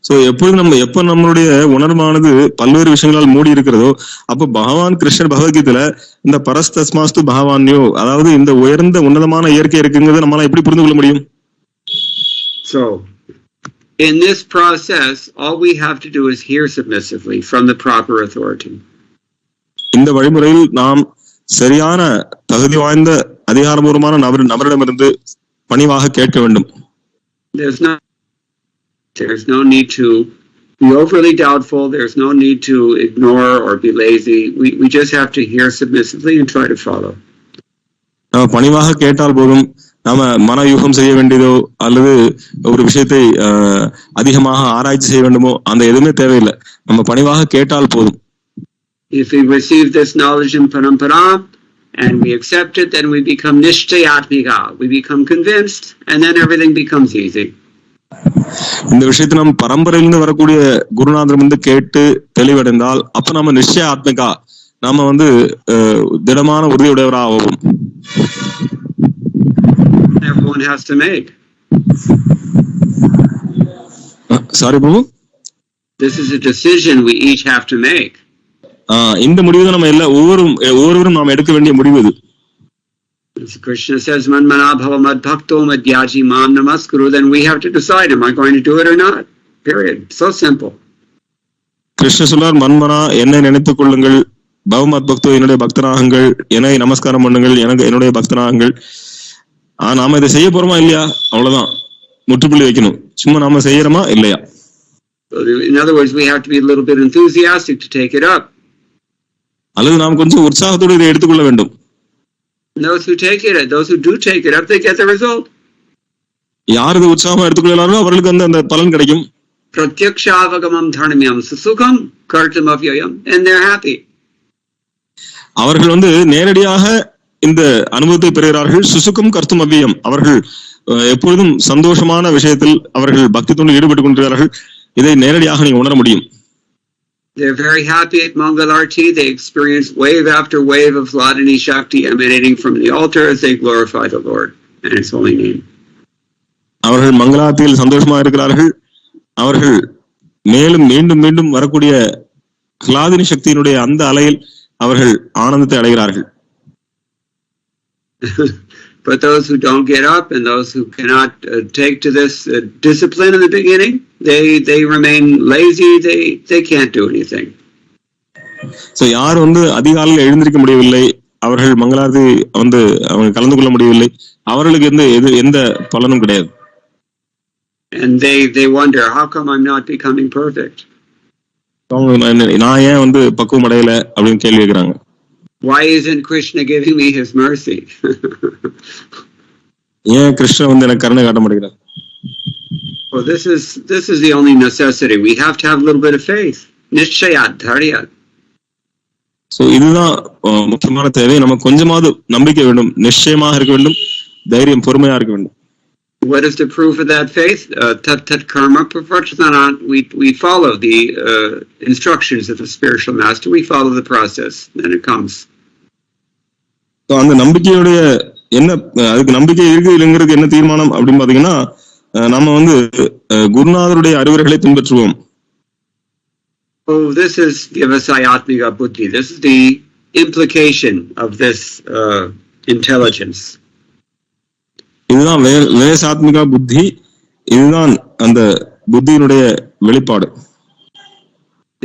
So எப்ப நம்மளுடைய உணர்வானது பல்வேறு விஷயங்களால் மூடி இருக்கிறதோ, அப்ப பகவான் கிருஷ்ணர் பகவத்கீதையில இந்த பரஸ்தஸ்மாஸ்து பகவான்யோ, அதாவது இந்த உயர்ந்த உன்னதமான இயற்கை இருக்குங்கிறத நம்மளால எப்படி புரிந்து கொள்ள முடியும்? So in this process, all we have to do is hear submissively from the proper authority. இந்த வழிமுறையில் நாம் சரியான தகுதி வாய்ந்த அதிகாரபூர்வமான நபரிடமிருந்து பணிவாக கேட்க வேண்டும். There's no need to be overly doubtful. There's no need to ignore or be lazy. We just have to hear submissively and try to follow. பணிவாக கேட்டால் போதும். நாம மனயூகம் செய்ய வேண்டியதோ அல்லது ஒரு விஷயத்தை அதிகமாக ஆராய்ச்சி செய்ய வேண்டுமோ அந்த எதுவுமே தேவையில்லை. நம்ம பணிவாக கேட்டால் போதும். If we receive this knowledge in parampara and we accept it, then we become nishchayatmika. We become convinced, and then everything becomes easy. இந்த விஷயத்தை நம்ம பரம்பரையிலிருந்து வரக்கூடிய குருநாதரிடமிருந்து கேட்டு தெளிவடைந்தால் அப்ப நம்ம நிச்சய ஆத்மிகா, நாம திடமான உறுதியுடையவராக ஆவோம். has to make. Sorry, Prabhu. This is a decision we each have to make. இந்த முடிவு தான் நம்ம ஒவ்வொருவரும் நாம் எடுக்க வேண்டிய முடிவு இது. As Krishna says, "Manmana bhava mad bhakto madhyaji mam namaskuru," then we have to decide, am I going to do it or not? Period. So simple. Krishna சொல்றார், மன்மனா என்னை நினைத்துக் கொள்ளுங்கள், பவமத் பக்தோ என்னுடைய பக்தனாகுங்கள், என்னை நமஸ்காரம் பண்ணுங்கள், என்னுடைய பக்தனாகுங்கள். நாம இதை செய்ய போறோமா இல்லையா, அவ்வளவுதான், முற்றுப்புள்ளி வைக்கணும். சும்மா நாம செய்யறோமா இல்லையா? In other words, we have to be a little bit enthusiastic to take it up. அல்லது நாம் கொஞ்சம் உற்சாகத்தோடு இதை எடுத்துக்கொள்ள வேண்டும். Those who do take it up, they get the result. யார் இது உற்சாகமா எடுத்துக்கொள்ளாரோ அவர்களுக்கு அந்த பலன் கிடைக்கும். Pratyakshaavagamam dharmyam susukham kartam avyayam, and they're happy. அவர்கள் நேரடியாக இந்த அனுபவத்தை பெறுகிறார்கள். சுசுக்கம் கர்த்தும் அவ்வியம், அவர்கள் எப்பொழுதும் சந்தோஷமான விஷயத்தில் அவர்கள் பக்தி தொண்டில் ஈடுபட்டுக் கொண்டிருக்கிறார்கள். இதை நேரடியாக நீங்க உணர முடியும். They're very happy at Mangalarti. They experience wave after wave of Hladini Shakti emanating from the altar as they glorify the Lord and His holy name. அவர்கள் மங்களாத்தில் சந்தோஷமா இருக்கிறார்கள். அவர்கள் மேலும் மீண்டும் மீண்டும் வரக்கூடிய ஹ்லாதினி சக்தியினுடைய அந்த அலையில் அவர்கள் ஆனந்தத்தை அடைகிறார்கள். But those who don't get up and those who cannot take to this discipline in the beginning, they remain lazy. They can't do anything. So யார் அதிகாலையில் எழுந்திருக்க முடியவில்லை, அவர்கள் மங்களாதி அவங்க கலந்து கொள்ள முடியவில்லை, அவர்களுக்கு எந்த பலனும் கிடையாது. And they wonder, how come I'm not becoming perfect? நான் ஏன் பக்குவம் அடையல அப்படின்னு கேள்வி கேட்கிறாங்க. Why isn't Krishna giving me his mercy? ஏன் கிருஷ்ணா எனக்கு கருணை காட்ட மாட்டேங்கிறார்? Well, this is the only necessity. We have to have a little bit of faith. Nishchayat, dharyat. So இதுதான் முக்கியமான தேவை. நமக்கு கொஞ்சமாவது நம்பிக்கை வேண்டும், நிச்சயமாக இருக்க வேண்டும், தைரியம் பொறுமையா இருக்க வேண்டும். What is the proof of that faith? Tat karma pravartana. We follow the instructions of the spiritual master. We follow the process, and it comes. So அந்த நம்பிக்கையுடைய அதுக்கு நம்பிக்கை இருக்கு இல்லைங்கிறது என்ன தீர்மானம் அப்படின்னு பாத்தீங்கன்னா, நம்ம குருநாதருடைய அறிவுரைகளை பின்பற்றுவோம். Oh, this is vyavasayatmika buddhi. This is the implication of this intelligence. இதுதான் விவேசாத்மிகா புத்தி, இதுதான் அந்த புத்தியினுடைய வெளிப்பாடு.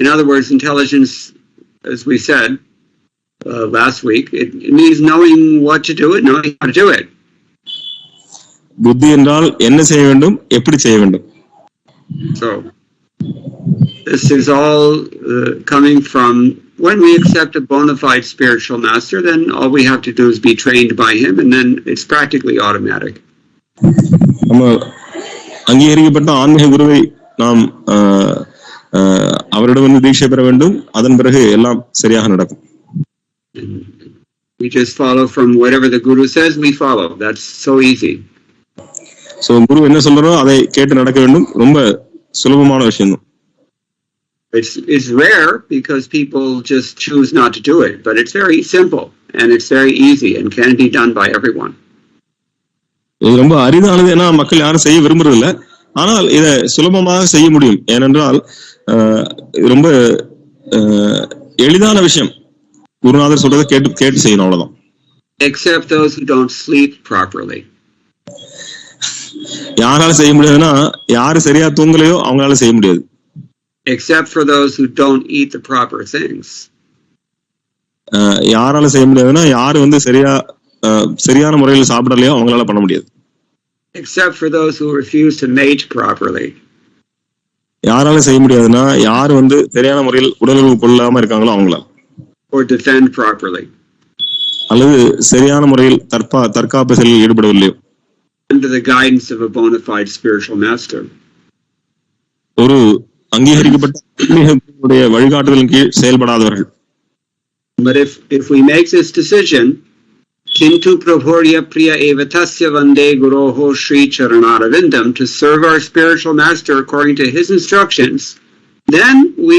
In other words, intelligence, as we said last week, it means knowing what to do and knowing how to do it. புத்தி என்றால் என்ன செய்ய வேண்டும், எப்படி செய்ய வேண்டும். So this is all coming from when we accept a bona fide spiritual master, then all we have to do is be trained by him, and then it's practically automatic. நம்ம அங்கீகரிக்கப்பட்ட ஆன்மீக குருவை நாம் அவரிடம் தீட்சை பெற வேண்டும். அதன் பிறகு எல்லாம் சரியாக நடக்கும். We just follow from whatever the guru says, we follow. That's so easy. So குரு என்ன சொல்றாரோ அதை கேட்டு நடக்க வேண்டும். ரொம்ப சுலபமான விஷயம். It's rare because people just choose not to do it, but it's very simple and it's very easy and can be done by everyone. இது ரொம்ப அரிதானது, ஏன்னா மக்கள் யாரும் செய்ய விரும்புறதில்லை. ஆனால் இதை சுலபமாக செய்ய முடியும். ஏனென்றால் ரொம்ப எளிதான விஷயம். குருநாதர் சொல்றதை கேட்டு செய்யணும், அவ்வளவுதான். Except those who don't sleep properly. யாரால செய்ய முடியாதுன்னா, யாரு சரியா தூங்கலையோ அவங்களால செய்ய முடியாது. Except for those who don't eat the proper things. யாரால செய்ய முடியாதுன்னா, யாரு சரியான முறையில் சாப்பிடலையோ அவங்களால பண்ண முடியாது. Except for those who refuse to mate properly. யாரால செய்ய முடியாதுன்னா, யாரு சரியான முறையில் உடலுறவு கொள்ளாம இருக்காங்களோ அவங்களால. Or defend properly. அல்லது சரியான முறையில் தற்காப்பு செயலில் ஈடுபடவில்லையோ. Under the guidance of a bona fide spiritual master. ஒரு அங்கீகரிக்கப்பட்ட வழிகாட்டுதலின் கீழ் செயல்படாதவர்கள். But if we make this decision, kintu prabhurya priya evatasya vande guroho shri charanarvindam, to serve our spiritual master according to his instructions, then we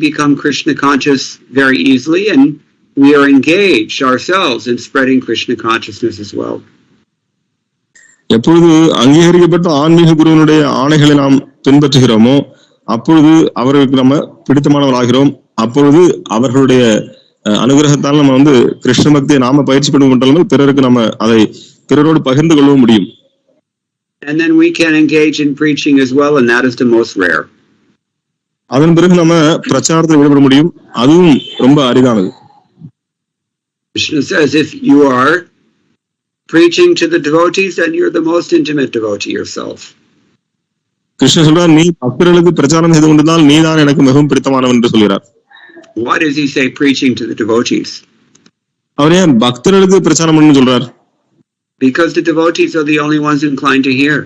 become Krishna conscious very easily, and we are engaged ourselves in spreading Krishna consciousness as well. எப்பொழுது அங்கீகரிக்கப்பட்ட ஆன்மீக குருவனுடைய ஆணைகளை நாம் பின்பற்றுகிறோமோ அப்பொழுது அவர்களுக்கு நம்ம பிடித்தமானவர்களாகிறோம். அப்பொழுது அவர்களுடைய அனுகிரகத்தால் நம்ம வந்து கிருஷ்ண பக்தியை நாம பயிற்சி பண்ணுகின்றாலும் பிறருக்கு நம்ம அதை பிறரோடு பகிர்ந்து கொள்ளவும் முடியும். And then we can engage in preaching as well, and that is the most rare. அதன் பிறகு நம்ம பிரச்சாரத்தில் ஈடுபட முடியும், அதுவும் ரொம்ப அரிதானது. Krishna says if you are preaching to the devotees, then you're the most intimate devotee yourself. Krishnan சொல்றார், நீ பக்தர்களுக்கு பிரச்சாரம் செய்து கொண்டிருந்தால் நீதான் எனக்கு மிகவும் பிடித்தமானவன் என்று சொல்கிறார். Why does he say preaching to the devotees? அவர் ஏன் பக்தர்களுக்கு பிரச்சாரம் பண்ணணும்னு சொல்றார்? Because the devotees are the only ones inclined to hear.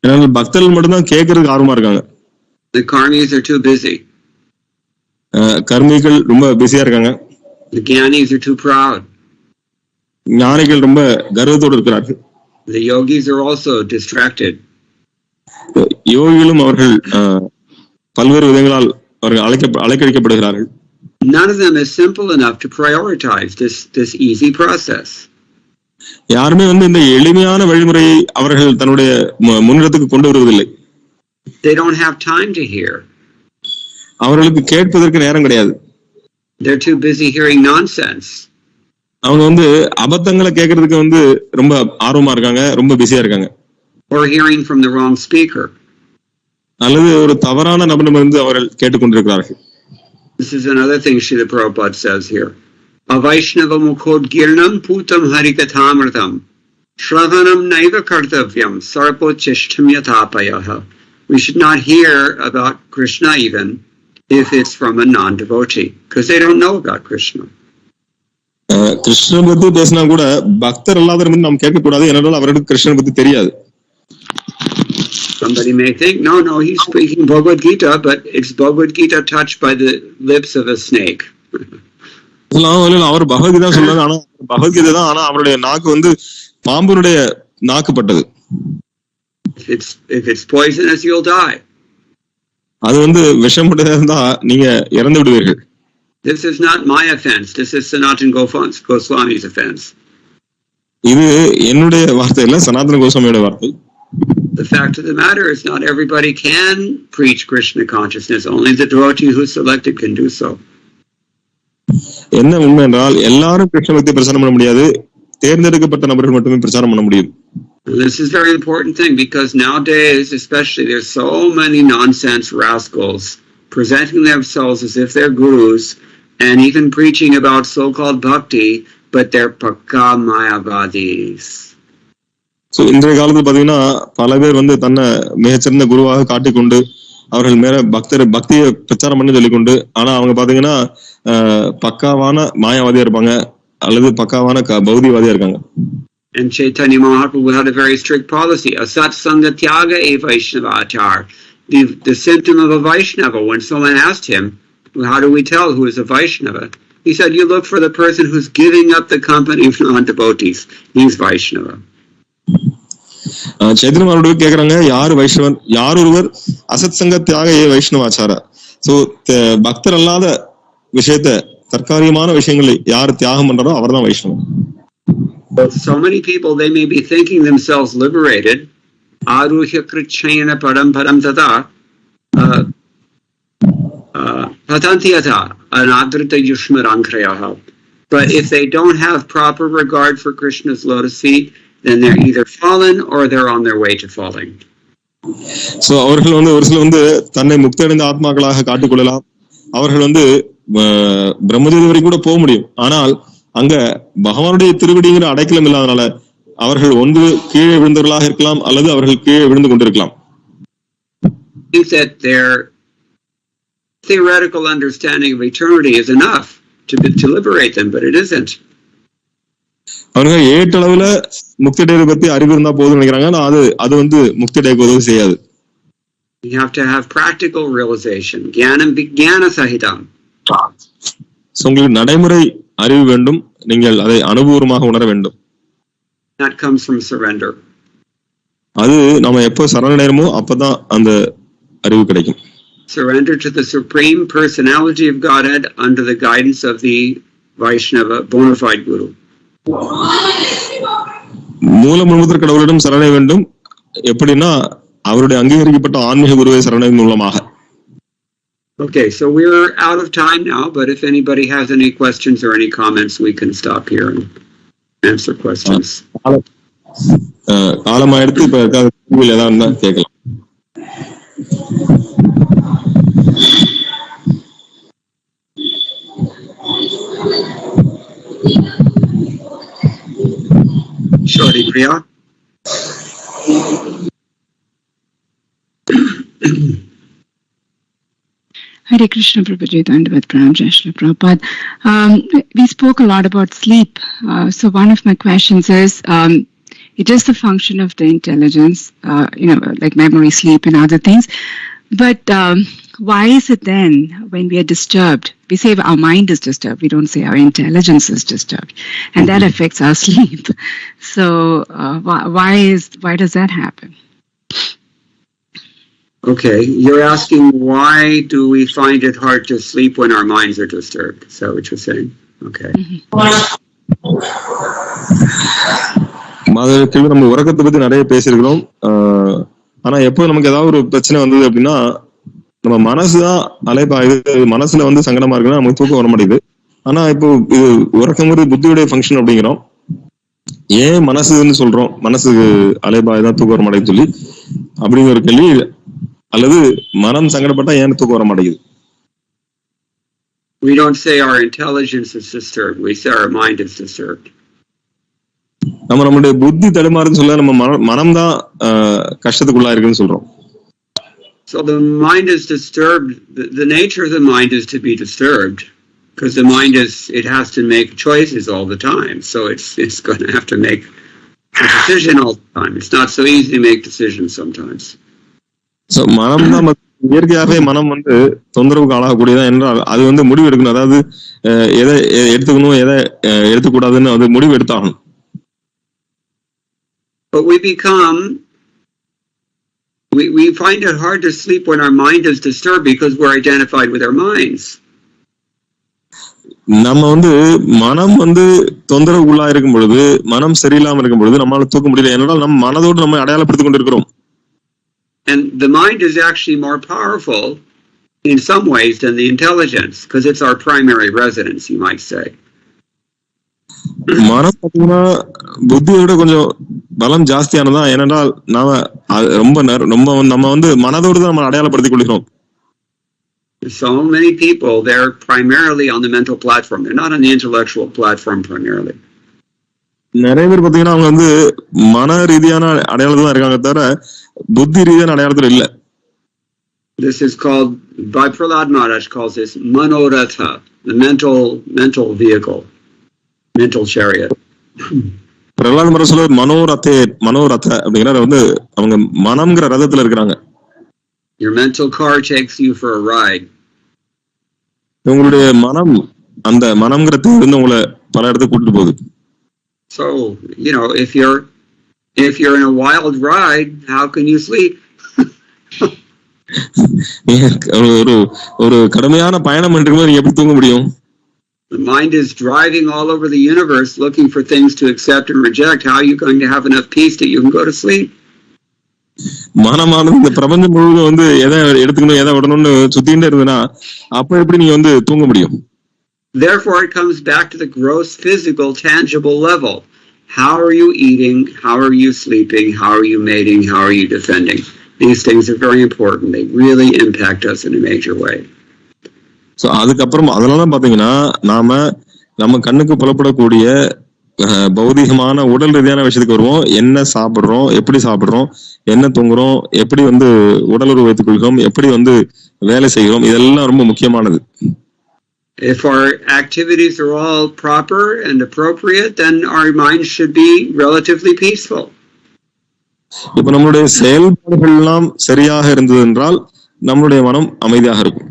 ஏன்னா பக்தர்கள் மட்டும்தான் கேட்கறதுக்கு ஆர்வமா இருக்காங்க. The karmis are too busy. கர்மிகள் ரொம்ப பிஸியா இருக்காங்க. The gyanis are too proud. ஞானிகள் ரொம்ப கர்வத்தோடு இருக்கிறார்கள். The yogis are also distracted. யோகிகளும் அவர்கள் பல்வேறு விதங்களால் அவர்கள் அலைக்கழிக்கப்படுகிறார்கள். None of them is simple enough to prioritize this easy process. யாருமே வந்து இந்த எளிமையான வழிமுறையை அவர்கள் தன்னுடைய முன்னிடத்துக்கு கொண்டு வருவதில்லை. They don't have time to hear. அவர்களுக்கு கேட்பதற்கு நேரம் கிடையாது. They're too busy hearing nonsense. அவங்க வந்து அபத்தங்களை கேட்கறதுக்கு வந்து ரொம்ப ஆர்வமா இருக்காங்க, ரொம்ப பிஸியா இருக்காங்க. Or hearing from the wrong speaker. அல்லது ஒரு தவறான நபரிடம் இருந்து அவர்கள் கேட்டுக்கொண்டிருக்கிறார்கள். This is another thing Srila Prabhupada says here. Avaishnava mukhod girnam putam harikathamritam shravanam naiva kartavyam sarpo chishtam yathapayaha. We should not hear about Krishna even if it's from a non-devotee, because they don't know about Krishna. Krishnan பத்தி பேசினா கூட பக்தர் அல்லாதவர் நாம் கேட்கக்கூடாது, ஏனென்றால் அவர்களுக்கு கிருஷ்ணன் பத்தி தெரியாது. Somebody may think, no, he's speaking Bhagavat Gita, but it's Bhagavat Gita touched by the lips of a snake. அவர் பகவத்கீதா சொல்றாங்க, ஆனா பகவத்கீதை தான், ஆனா அவருடைய நாக்கு வந்து பாம்புடைய நாக்குப்பட்டது. If it's poisonous, you'll die. அது வந்து விஷம் உடையதா இருந்தா நீங்க இறந்து விடுவீர்கள். This is not my offense. This is Sanatana Goswami's offense. இது என்னுடைய வார்த்தை இல்ல, சனாதன கோஸ்வாமியோட வார்த்தை. The fact of the matter is not everybody can preach Krishna consciousness. Only the devotee who's selected can do so. என்ன உண்மை என்றால் எல்லாரும் கிருஷ்ண பக்தி பிரச்சாரம் பண்ண முடியாது, தேர்ந்தெடுக்கப்பட்ட நபர்கள் மட்டுமே பிரச்சாரம் பண்ண முடியும். This is a very important thing because nowadays, especially, there's so many nonsense rascals presenting themselves as if they're gurus and even preaching about so-called bhakti, but they're pakka mayavadis. So இன்றைய காலத்துல பாத்தீங்கன்னா பல பேர் வந்து தன்னை மிகச்சிறந்த குருவாக காட்டிக்கொண்டு அவர்கள் மேல பக்தியை பிரச்சாரம் பண்ணி சொல்லிக்கொண்டு, ஆனா அவங்க பாத்தீங்கன்னா பக்காவான மாயாவாதியா இருப்பாங்க அல்லது பக்காவான பௌதிவாதியா இருக்காங்க. And Chaitanya Mahaprabhu had a very strict policy. Asat sanga tyaga e Vaishnava achar. The symptom of a Vaishnava, when someone asked him, how do we tell who is a Vaishnava? He said, you look for the person who's giving up the company of non-devotees. He's Vaishnava. Chaitanya Mahaprabhu கேக்குறாங்க, யாரு வைஷ்ணவன்? யார் ஒருவர் அசத் சங்க தியாக ஏ வைஷ்ணவாச்சார. So பக்தர் அல்லாத விஷயத்த, தற்காலிகமான விஷயங்களை யார் தியாகம் பண்றாரோ அவர் தான் வைஷ்ணவன். So many people, they may be thinking themselves liberated. Aruhya krichayana param param tata patantiyata anadrita yushmarankrayaha. But if they don't have proper regard for Krishna's lotus feet, then they're either fallen or they're on their way to falling. So அவர்கள் வந்து ஒரு சில வந்து தன்னை முக்தி அடைந்த ஆத்மாக்களாக காட்டிக்கொள்ளலாம். அவர்கள் வந்து பிரம்மஜோதி வரைக்கும் கூட போக முடியும். ஆனால் அங்க பகவானுடைய திருவடிங்கிற அடைக்கலம் இல்லாதனால அவர்கள் ஒன்று கீழே விழுந்தவர்களாக இருக்கலாம் அல்லது அவர்கள் கீழே விழுந்து கொண்டிருக்கலாம். That their theoretical understanding of eternity is enough to liberate them, but it isn't. அவர்கள் ஏற்றளவுல முக்தி அடைவதை பத்தி அறிவு இருந்தா போதும் நினைக்கிறாங்க, அது வந்து முக்தி அடைக்கு உதவி செய்யாது. You have to have practical realization. Jnanam vijnana sahitam. உங்களுக்கு நடைமுறை அறிவு வேண்டும், நீங்கள் அதை அனுபவமாக உணர வேண்டும். That comes from surrender. அது நம்ம எப்போ சரணடைறோமோ அப்பதான் அந்த அறிவு கிடைக்கும். Surrender to the supreme personality of Godhead under the guidance of the Vaishnava bona fide guru. மூல முழுமுதற் கடவுளிடம் சரணடைய வேண்டும். எப்படின்னா அவருடைய அங்கீகரிக்கப்பட்ட ஆன்மீக குருவை சரணடைவதன் மூலமாக. Okay, so we're out of time now, but if anybody has any questions or any comments, we can stop here and answer questions. காலமாயிடுத்து. இப்ப கேள்வி ஏதாவது கேட்கலாம். Shorty Priya. Hare Krishna Prabhuji, Dandavat Pranam, Jai Shri Prabhupada. We spoke a lot about sleep. So one of my questions is, it is the function of the intelligence, like memory, sleep and other things. But why is it then when we are disturbed, we say our mind is disturbed, we don't say our intelligence is disturbed, and that affects our sleep. So why does that happen? Okay, you're asking why do we find it hard to sleep when our minds are disturbed? Is that what you're saying? Okay. கேள்வி. நம்ம உறக்கத்தை பத்தி நிறைய பேசியிருக்கிறோம். ஆனா எப்போ நமக்கு ஏதாவது ஒரு பிரச்சனை வந்தது அப்படின்னா நம்ம மனசுதான் அலைப்பாயுது. மனசுல சங்கடமா இருக்குன்னா நமக்கு தூக்கம் வர மாட்டேங்குது. ஆனா இப்போ இது உறக்கங்கிறது புத்தியுடைய ஃபங்க்ஷன் அப்படிங்கிறோம். ஏன் மனசுன்னு சொல்றோம்? மனசுக்கு அலைப்பாயுதான் தூக்கம் வர மாட்டேங்குது சொல்லி அப்படிங்கிற ஒரு கேள்வி. அல்லது மனம் சங்கடப்பட்டா ஏன் தூக்கம் வர மாட்டேங்குது? We don't say our intelligence is disturbed. We say our mind is disturbed. நம்மளுடைய புத்தி தடுமாறுன்னு சொல்ல நம்ம மனம் தான் கஷ்டத்துக்குள்ளா இருக்குன்னு சொல்றோம். So the mind is disturbed. The nature of the mind is to be disturbed because the mind it has to make choices all the time. So it's going to have to make a decision all the time. It's not so easy to make decisions sometimes. So மனம் தான் இயற்கையாகவே மனம் தொந்தரவுக்கு ஆளாகக்கூடியதான் என்றால் அது முடிவு எடுக்கணும். அதாவது எதை எடுத்துக்கணும் எதை எடுத்துக்கூடாதுன்னு அது முடிவு எடுத்தாகணும். But we find it hard to sleep when our mind is disturbed because we're identified with our minds. நம்ம மனம் தொந்தரவுக்குள்ளா இருக்கும் பொழுது, மனம் சரியில்லாம இருக்கும் பொழுது நம்மளால தூக்க முடியல. ஏனென்றால் நம்ம மனதோடு நம்ம அடையாளப்படுத்திக் கொண்டிருக்கிறோம். And the mind is actually more powerful in some ways than the intelligence because it's our primary residence, you might say. மனம் பார்த்தீங்கன்னா புத்தியோட கொஞ்சம் பலம் ஜாஸ்தியானதான். ஏனென்றால் நாம ரொம்ப நம்ம மனதோடு தான் நம்ம அடையாளப்படுத்திக் கொள்கிறோம். So many people, they're primarily on the mental platform. They're not on the intellectual platform primarily. நிறைய பேர் பார்த்தீங்கன்னா அவங்க மன ரீதியான அடையாளத்துல தான் இருக்காங்க, தவிர புத்தி ரீதியான அடையாளத்துல இல்ல. This is called, by Prahlad Maharaj calls this manoratha, the mental vehicle, mental chariot. Pralhad Maharaj சொல்ற மனோரத அப்படிங்கிற அவங்க மனம்ங்கிற ரதத்துல இருக்கிறாங்க. Your mental car takes you for a ride. உங்களுடைய மனம் அந்த மனம்ங்கிற தேர் உங்களை பல இடத்துக்கு கூட்டிட்டு போகுது. So, if you're in a wild ride, how can you sleep? ஒரு கடுமையான பயணம் இருக்கும்போது நீங்க எப்படி தூங்க முடியும்? The mind is driving all over the universe looking for things to accept and reject. How are you going to have enough peace that you can go to sleep? மனமானது இந்த பிரபஞ்சம் முழுவதும் எதை எடுத்துக்கணும் எதை விடணும்னு சுத்திகிட்டே இருந்ததுன்னா அப்ப எப்படி நீங்க தூங்க முடியும்? Therefore, it comes back to the gross, physical, tangible level. How are you eating? How are you sleeping? How are you mating? How are you defending? These things are very important. They really impact us in a major way. So, அதுக்கப்புறம் அதனாலதான் பாத்தீங்கன்னா நம்ம கண்ணுக்கு புலப்படக்கூடிய பௌதிகமான உடல் ரீதியான விஷயத்துக்கு வருவோம். என்ன சாப்பிடுறோம், எப்படி சாப்பிடுறோம், என்ன தூங்குறோம், எப்படி உடல் உறவு வைத்துக் கொள்கிறோம், எப்படி வேலை செய்கிறோம், இதெல்லாம் ரொம்ப முக்கியமானது. If our activities are all proper and appropriate, then our mind should be relatively peaceful. இப்ப நம்மளுடைய செயல்பாடுகள் எல்லாம் சரியாக இருந்தது என்றால் நம்மளுடைய மனம் அமைதியாக இருக்கும்.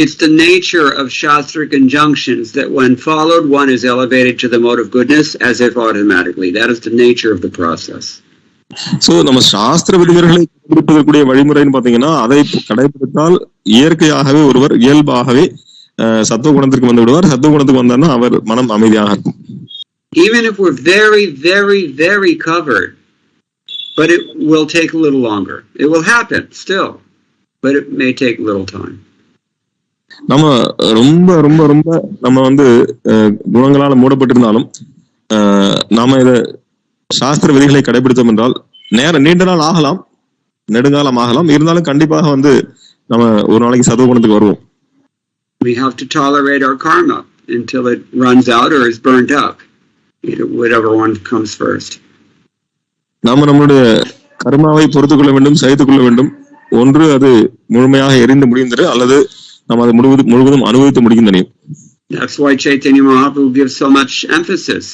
It's the nature of Shastric injunctions that when followed, one is elevated to the mode of goodness as if automatically. That is the nature of the process. So, நம்ம சாஸ்திர விதிகளை கடைபிடிப்பதற்குரிய வழிமுறைன்னு பாத்தீங்கன்னா அதை கடைபிடித்தால் இயற்கையாகவே ஒருவர் இயல்பாகவே சத்துவ குணத்திற்கு வந்து விடுவார். சத்துவ குணத்துக்கு வந்தார்னா அவர் மனம் அமைதியாக இருக்கும். Even if we're very, very, very covered, but it will take a little longer. It will happen still, but it may take a little time. நம்ம ரொம்ப ரொம்ப ரொம்ப நம்ம வந்து குணங்களால மூடப்பட்டிருந்தாலும் நாம இத சாஸ்திர விதிகளை கடைபிடித்தோம் என்றால் நீண்ட நாள் ஆகலாம், நெடுங்காலம் ஆகலாம், இருந்தாலும் கண்டிப்பாக வந்து நம்ம ஒரு நாளைக்கு சதோகுணத்துக்கு வருவோம். We have to tolerate our karma until it runs out or is burnt up, whatever one comes first. நாம நம்மளுடைய கர்மாவை பொறுத்துக் கொள்ள வேண்டும், சகித்துக் கொள்ள வேண்டும். ஒன்று அது முழுமையாக எரிந்து முடிந்தது, அல்லது நாம் அதை முழுவதும் அனுபவித்து முடிக்கின்றன. That's why Chaitanya Mahaprabhu gives so much emphasis.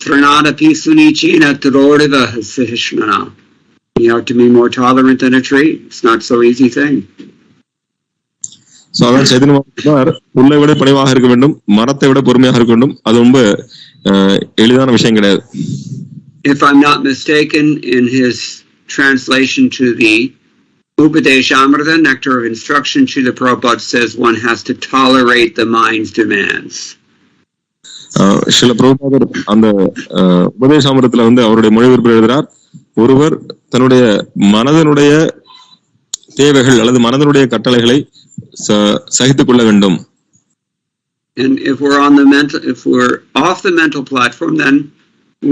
Tranadapi sunichina trodeva sahishmana. You have to be more tolerant than a tree. It's not so easy thing. So அதான் சைதன்ய மகாராஜ் புல்லை விட பணிவாக இருக்க வேண்டும், மரத்தை விட பொறுமையாக இருக்க வேண்டும். அது ரொம்ப எளிதான விஷயம் கிடையாது. If I'm not mistaken, in his translation to the Upadeshamrita, Nectar of Instruction, Srila Prabhupada says one has to tolerate the mind's demands. Srila பிரபுபாதர் அந்த உபதேசாமிரத்துல வந்து அவருடைய மொழிபெயர்ப்பு எழுதுகிறார், ஒருவர் தன்னுடைய மனதனுடைய தேவைகள் அல்லது மனதனுடைய கட்டளைகளை சகித்துக் கொள்ள வேண்டும். And if we're off the mental platform, then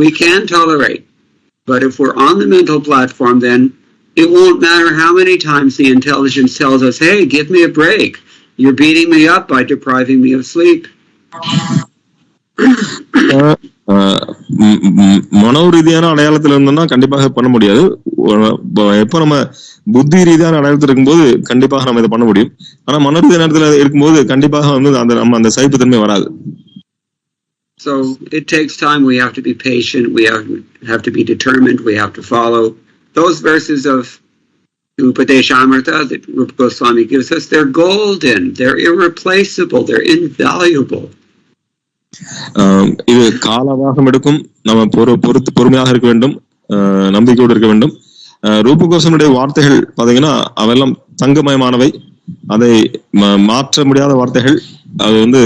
we can tolerate. But if we're on the mental platform, then it won't matter how many times the intelligence tells us, hey, give me a break. You're beating me up by depriving me of sleep. மனோரீதியான அடையாளத்தில் இருந்தோம்னா கண்டிப்பாக பண்ண முடியாது. எப்ப நம்ம புத்தி ரீதியான அடையாளத்தில் இருக்கும்போது கண்டிப்பாக நம்ம இதை பண்ண முடியும். ஆனா மனோரீதியான இடத்துல இருக்கும்போது கண்டிப்பாக வந்து நம்ம அந்த சகிப்புத்தன்மை வராது. So it takes time. We have to be patient. We have to be determined. We have to follow those verses of Upadeshamrita that Rupa Goswami gives us. They're golden. They're irreplaceable. They're invaluable. இது காலவாகம் எடுக்கும். நம்ம பொறுமையாக இருக்க வேண்டும், நம்பிக்கையோடு இருக்க வேண்டும். ரூப கோஸ்வாமியுடைய வார்த்தைகள் பாத்தீங்கன்னா அவையெல்லாம் தங்கமயமானவை, அதை மாற்ற முடியாத வார்த்தைகள். அது வந்து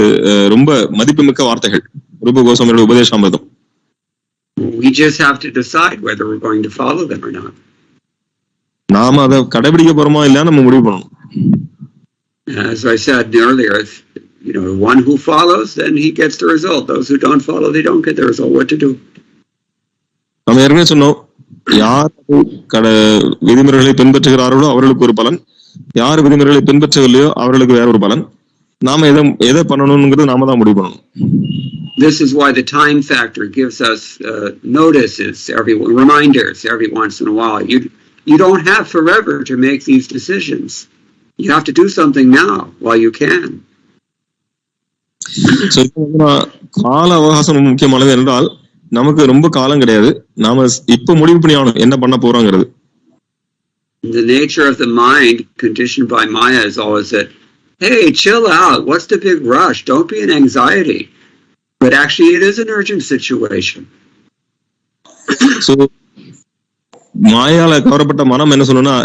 ரொம்ப மதிப்புமிக்க வார்த்தைகள், ரூப கோஸ்வாமியுடைய உபதேசாமிர்தம். We just have to decide whether we're going to follow them or not. நாம அதை கடைபிடிக்க போறோமா இல்லையா நம்ம முடிவு பண்ணணும். As I said earlier, one who follows, then he gets the result. Those who don't follow, they don't get the result. What to do? நம்ம ஏற்கனவே சொன்னோம், யார் விதிமுறைகளை பின்பற்றுகிறார்களோ அவர்களுக்கு ஒரு பலன், யார் விதிமுறைகளை பின்பற்றவில்லையோ அவர்களுக்கு வேற ஒரு பலன். நாம எதை பண்ணணும்ங்கிறது நாம தான் முடிவு பண்ணணும். This is why the time factor gives us notices, reminders every once in a while. You don't have forever to make these decisions. You have to do something now while you can. கால அவகாசம் முக்கியமானது என்றால் நமக்கு ரொம்ப காலம் கிடையாது. நாம இப்ப முடிவு பண்ணி ஆகணும் என்ன பண்ண போறோங்கிறது. The nature of the mind conditioned by Maya is always that, hey, chill out. What's the big rush? Don't be in anxiety. But actually it is an urgent situation. So மாயால கவரப்பட்ட மனம் என்ன சொல்லணும்னா,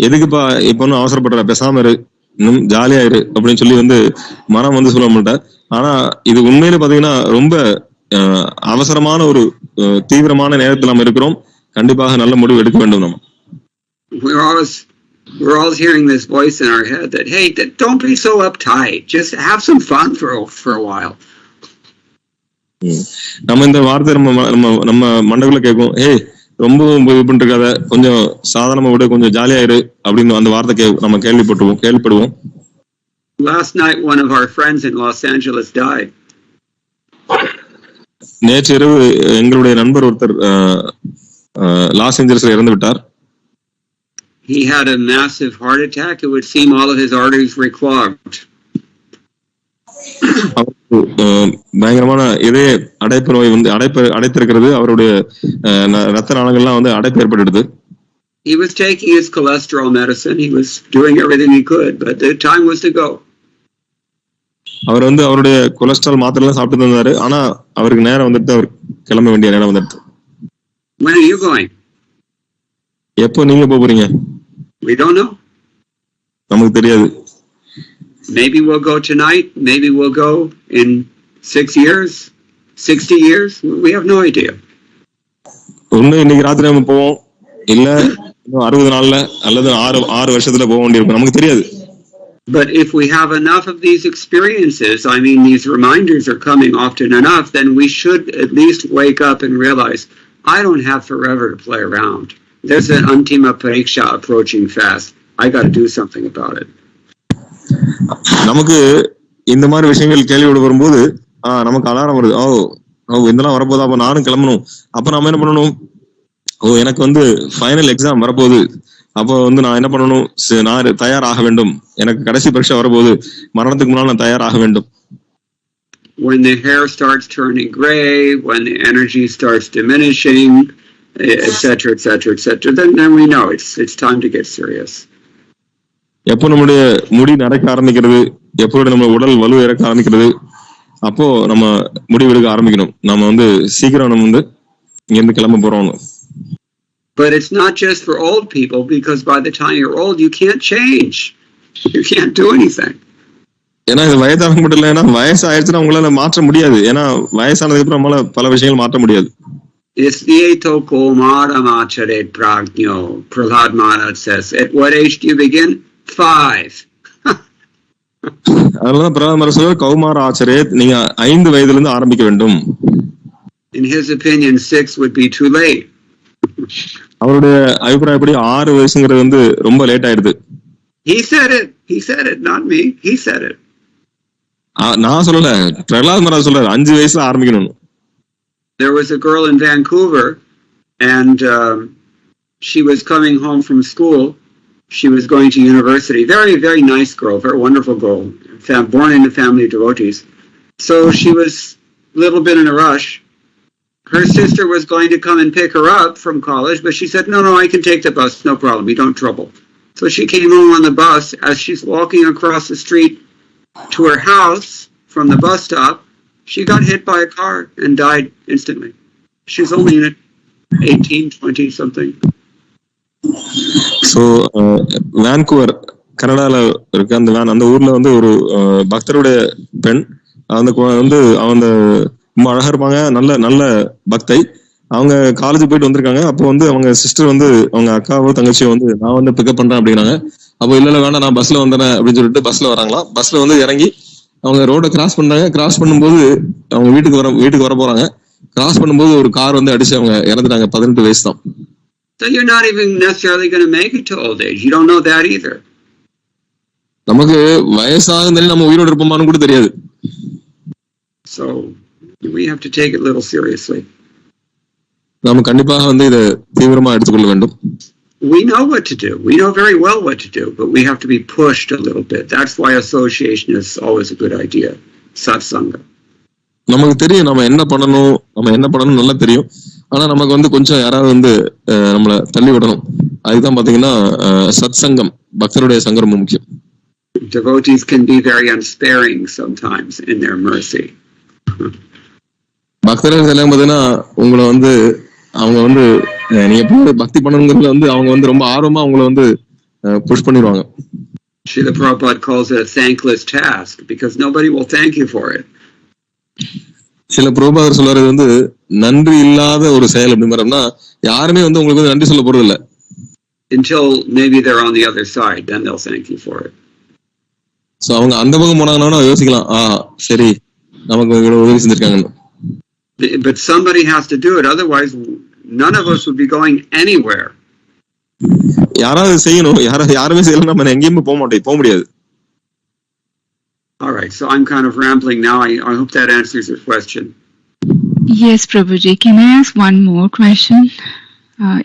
எதுக்குப்பா இப்ப ஒன்னும் அவசரப்படுற, பேசாம இரு, இன்னும் ஜாலியா இரு அப்படின்னு சொல்லி வந்து மனம் வந்து சொல்ல மாட்டேன். ஆனா இது உண்மையில பாத்தீங்கன்னா ரொம்ப அவசரமான ஒரு தீவிரமான நேரத்தில் நம்ம இருக்கிறோம். கண்டிப்பாக நல்ல முடிவு எடுக்க வேண்டும். நம்ம we're always hearing this voice in our head that, hey, don't be so uptight, just have some fun for a while. நம்ம இந்த வார்த்தை நம்ம மண்டக்குள்ள கேட்கும், ரொம்ப இது பண்ணிட்டு இருக்காத, கொஞ்சம் சாதாரணமா விட கொஞ்சம் ஜாலியா இரு அப்படின்னு அந்த வார்த்தை நம்ம கேள்விப்படுவோம். Last night one of our friends in Los Angeles died. நேற்று இரவு எங்களுடைய நண்பர் ஒருத்தர் லாஸ் ஏஞ்சல்ஸ்ல இறந்து விட்டார். He had a massive heart attack. It would seem all of his arteries were clogged. பயங்கரமான இதய அடைப்பு நோய் வந்து அடைத்திருக்கிறது. அவருடைய ரத்த நாளங்கள்லாம் வந்து அடைப்பு ஏற்பட்டுடுது. He was taking his cholesterol medicine. He was doing everything he could, but the time was to go. அவர் வந்து அவருடைய கொலஸ்ட்ரால் மாத்திரை எல்லாம் சாப்பிட்டு இருந்தாரு. ஆனா அவருக்கு நேரம் வந்துட்டு அவர் கிளம்ப வேண்டிய நேரம் வந்துட்டு. When are you going? எப்போ நீங்க போறீங்க? We don't know. நமக்கு தெரியாது. Maybe we'll go tonight. Maybe we'll go in 6 years. 60 years? We have no idea. ஒண்ணு இன்னைக்கு ராத்திரி நம்ம போவோம், இல்ல 60 நாள்ல அல்லது 6 வருஷத்துல போக வேண்டியிருக்கும், நமக்கு தெரியாது. But if we have enough of these experiences, I mean, these reminders are coming often enough, then we should at least wake up and realize, I don't have forever to play around. There's an Antima Pariksha approaching fast. I got to do something about it. நமக்கு இந்த மாதிரி விஷயங்கள் கேள்வியோடு வரும்போது நமக்கு alarm வருது. இதெல்லாம் வரப்போதா, அப்ப நானும் கிளம்பணும். அப்ப நாம என்ன பண்ணணும்? எனக்கு வந்து ஃபைனல் எக்ஸாம் வரப்போகுது, அப்போ வந்து நான் என்ன பண்ணணும்? நான் தயாராக வேண்டும். எனக்கு கடைசி பரீட்சை வரப்போகுது, மரணத்துக்கு முன்னால் நான் தயாராக வேண்டும். When the hair starts turning gray, when the energy starts diminishing, etc., etc., etc., then we know it's time to get serious. எப்போ நம்முடைய முடி நரைக்க ஆரம்பிக்கிறது, எப்போ நம்ம உடல் வலு இறக்க ஆரம்பிக்கிறது, அப்போ நம்ம முடிவெடுக்க ஆரம்பிக்கணும். நம்ம வந்து சீக்கிரம் நம்ம வந்து இங்க இருந்து கிளம்ப போறோம். But it's not just for old people, because by the time you're old, you can't change. You can't do anything. ஏன்னா இது வயதானவங்க மட்டும் இல்லை, ஏன்னா வயசு ஆயிடுச்சுன்னா உங்களால மாற்ற முடியாது. ஏன்னா வயசானதுக்கு அப்புறம் நம்மளால பல விஷயங்கள் மாற்ற முடியாது. Isyeto komaramachare prajno, Prahlad Maharaj says. At what age do you begin? 5. அதனாலதான் பிரகலாத் மகாராஜ் சொல்றார், கௌமார ஆச்சரே, நீங்க 5 வயதுல இருந்து ஆரம்பிக்க வேண்டும். In his opinion, 6 would be too late. அவருடைய அபிப்பிராயப்படி 6 வயசுங்கிறது வந்து ரொம்ப லேட் ஆயிடுது. He said it, not me. He said it. நான் சொல்லல, பிரகலாத் மகாராஜ் சொல்றாரு 5 வயசுல ஆரம்பிக்கணும். There was a girl in Vancouver, and she was coming home from school. She was going to university. Very, very nice girl, very wonderful girl, born into family of devotees. So she was a little bit in a rush. Her sister was going to come and pick her up from college, but she said, no, I can take the bus, no problem, you don't trouble. So she came home on the bus. As she's walking across the street to her house from the bus stop, she got hit by a car and died instantly. She's only in 18, 20 something. So Vancouver கனடால இருக்க அந்த ஊர்ல வந்து ஒரு பக்தருடைய பெண், அந்த வந்து அவங்க ரொம்ப அழகா இருப்பாங்க, நல்ல பக்தை. அவங்க காலேஜ் போயிட்டு வந்திருக்காங்க. அப்போ வந்து அவங்க சிஸ்டர் வந்து அவங்க அக்காவோ தங்கச்சியோ வந்து நான் வந்து பிக்கப் பண்றேன் அப்படின்னாங்க. அப்போ இல்ல வேண்டாம், நான் பஸ்ல வந்தேன் அப்படின்னு சொல்லிட்டு பஸ்ல வராங்களாம். பஸ்ல வந்து இறங்கி அவங்க ரோட கிராஸ் பண்றாங்க. கிராஸ் பண்ணும்போது அவங்க வீட்டுக்கு வர போறாங்க. கிராஸ் பண்ணும்போது ஒரு கார் வந்து அடிச்சு அவங்க இறந்துட்டாங்க. 18 வயசு தான். So you're not even necessarily going to make it to old age. You don't know that either. நமக்கு வயசாகும் தெரியும், நம்ம உயிரோடு இருப்போமான்னு கூட தெரியாது. So we have to take it a little seriously. நாம கண்டிப்பாக வந்து இதை தீவிரமா எடுத்துக்கொள்ள வேண்டும். We know what to do. We know very well what to do, but we have to be pushed a little bit. That's why association is always a good idea. Satsanga. நமக்கு தெரியும் நம்ம என்ன பண்ணணும் நல்லா தெரியும். ஆனா நமக்கு வந்து கொஞ்சம் யாராவது வந்து நம்மள தள்ளி விடணும். அதுதான் பாத்தீங்கன்னா சத் சங்கம், பக்தருடைய சங்கம் ரொம்ப முக்கியம். Devotees can be very unsparing sometimes in their mercy. பக்தர்கள் எல்லாம் பாத்தீங்கன்னா உங்களை வந்து அவங்க வந்து நீ எப்படி பக்தி பண்ணணுங்கிறதுல வந்து அவங்க வந்து ரொம்ப ஆர்வமா உங்களை வந்து புஷ் பண்ணிடுவாங்க. Srila Prabhupada calls it a thankless task because nobody will thank you for it. சில பிரபுபாதர் சொல்றது வந்து நன்றி இல்லாத ஒரு செயல் அப்படின்னா யாருமே வந்து உங்களுக்கு வந்து நன்றி சொல்ல போறது இல்ல. Until maybe they're on the other side, then they'll thank you for it. So அவங்க அந்த பக்கம் போனாங்கன்னா யோசிக்கலாம், சரி நமக்கு இவ்வளவு உதவி செஞ்சிருக்காங்கன்னு. But somebody has to do it, otherwise none of us would be going anywhere. யாராவது செய்யணும், யாருமே செய்யலாம், நம்ம எங்கேயுமே போக முடியாது. All right, so I'm kind of rambling now. I hope that answers your question. Yes, Prabhuji. Can I ask one more question?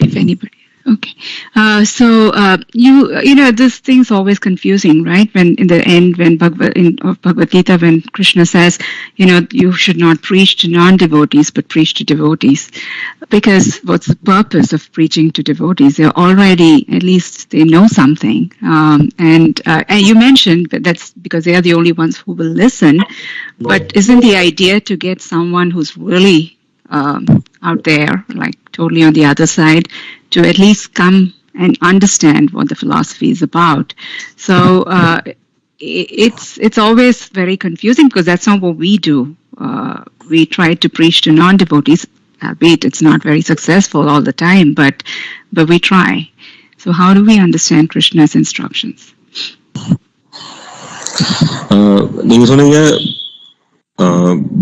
If anybody. Okay. So you know, this thing's always confusing, right? When in the end, when Bhagavad Gita, when Krishna says, you know, you should not preach to non-devotees, but preach to devotees. Because what's the purpose of preaching to devotees? They're already, at least they know something. And you mentioned that that's because they are the only ones who will listen. But isn't the idea to get someone who's really out there, like totally on the other side, to at least come and understand what the philosophy is about? So it's always very confusing because that's not what we do. we try to preach to non-devotees, albeit it's not very successful all the time, but we try. So how do we understand Krishna's instructions? நீங்க சொன்னீங்க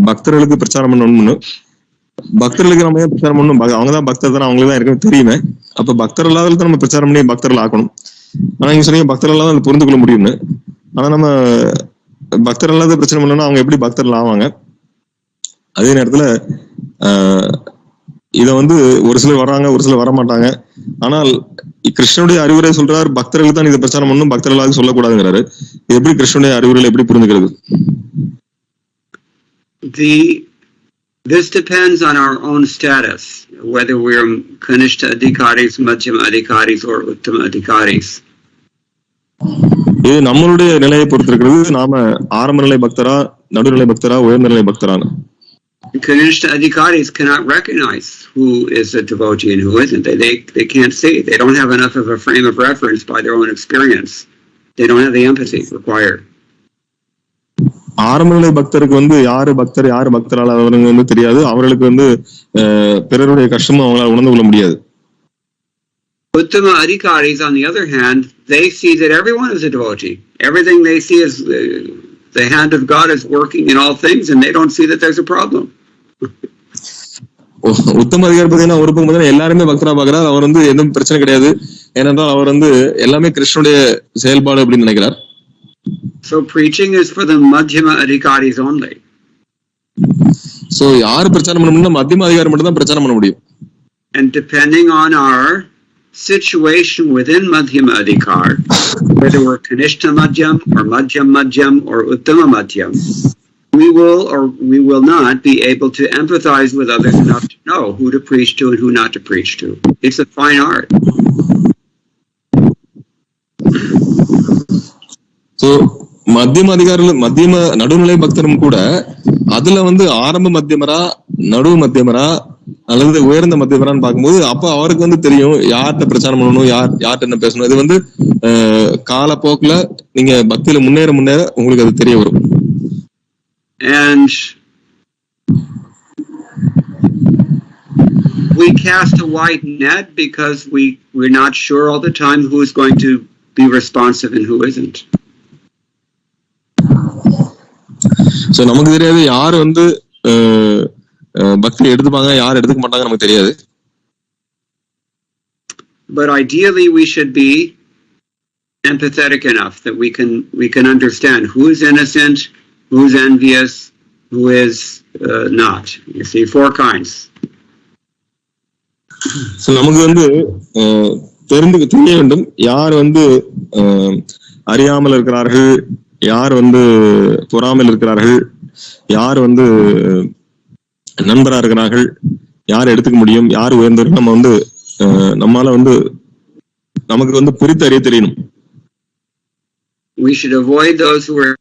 பக்தர்களுக்கு பிரச்சாரம் பண்ணணும்னு. பக்தர்களுக்கு நம்ம ஏன் பிரச்சாரம் பண்ணணும்? அவங்கதான் பக்தர் தானே, அவங்களுக்கு தான் எனக்கு தெரியுமே. அப்ப பக்தர் இல்லாத நம்ம பிரச்சாரம் பண்ணி பக்தர்கள் ஆக்கணும். ஆனா நீங்க சொன்னீங்க பக்தர்கள் இல்லாத அதை புரிந்து கொள்ள முடியும்னு. ஆனா நம்ம பக்தர் இல்லாத பிரச்சனை பண்ணோம்னா அவங்க எப்படி பக்தர்கள் ஆவாங்க? அதே நேரத்துல இத ஒரு சிலர் வர்றாங்க, ஒரு சிலர் வர மாட்டாங்க. ஆனால் கிருஷ்ணனுடைய அறிவுரை சொல்றாரு, பக்தர்களுக்கு தான் இதை பிரச்சாரம் பண்ணணும், பக்தர்களாக சொல்லக்கூடாதுங்கிறாரு. எப்படி கிருஷ்ணனுடைய அறிவுரைகளை எப்படி புரிந்துக்கிறது? This depends on our own status, whether we're Kanishta Adhikaris, Madhyama Adhikaris, or Uttama Adhikaris. இது நம்மளுடைய நிலையை பொறுத்திருக்கிறது. நாம ஆரம்ப நிலை பக்தரா, நடுநிலை பக்தரா, உயர்ந்த நிலை பக்தரான. Kanishta Adhikaris cannot recognize who is a devotee and who isn't. They can't see. They don't have enough of a frame of reference by their own experience. They don't have the empathy required. ஆரம்ப நிலை பக்தருக்கு யாரு பக்தர் யாரு பக்தரால தெரியாது. அவர்களுக்கு பிறருடைய கஷ்டமும் அவங்களால உணர்ந்து கொள்ள முடியாது. Uttama Adhikaris, on the other hand, they see that everyone is a devotee. Everything they see is the hand of God is working in all things, and they don't see that there's a problem. உத்தம அதிகாரி பாத்தீங்கன்னா ஒரு பக்கம் பாத்தீங்கன்னா எல்லாருமே பக்தரா பாக்குறாரு. அவர் எதுவும் பிரச்சனை கிடையாது, ஏனென்றால் அவர் எல்லாமே கிருஷ்ணனுடைய செயல்பாடு அப்படின்னு நினைக்கிறார். So preaching is for the Madhyama Adhikaris only. So யார் பிரச்சாரம் பண்ண முடியும்? மத்தியம அதிகாரி மட்டும் தான் பிரச்சாரம் பண்ண முடியும். And depending on our situation within Madhyama Adhikar, whether we're Kanishta Madhyam or Madhyam Madhyam or Uttama Madhyam, we will or we will not be able to empathize with others enough to know who to preach to and who not to preach to. It's a fine art. So மத்தியம அதிகாரிகள், மத்தியம நடுநிலை பக்தரும் கூட அதுல ஆரம்ப மத்தியமரா, நடுவு மத்தியமரா அல்லது உயர்ந்த மத்தியமரான்னு பார்க்கும்போது அப்ப அவருக்கு தெரியும் யார்கிட்ட பிரச்சாரம் பண்ணணும், யார்கிட்ட என்ன பேசணும். இது காலப்போக்குல நீங்க பக்தியில முன்னேற முன்னேற உங்களுக்கு அது தெரிய வரும். And we cast a wide net because we're not sure all the time who's going to be responsive and who isn't. So நமக்கு தெரியாது யாரு பக்தி எடுத்துப்பாங்க, யார் எடுத்துக்க மாட்டாங்க, நமக்கு தெரியாது. But ideally we should be empathetic enough that we can understand who's innocent, who's envious, who is not. You see, 4 kinds. So நமக்கு தெரிய வேண்டும் யார் அறியாமல் இருக்கிறார்கள், யார் பொறாமல் இருக்கிறார்கள், யார் நண்பரா இருக்கிறார்கள், யார் எடுத்துக்க முடியும், யார் உயர்ந்தவர்கள். நம்ம நம்மால நமக்கு பிரித்து அறிய தெரியணும். We should avoid those who are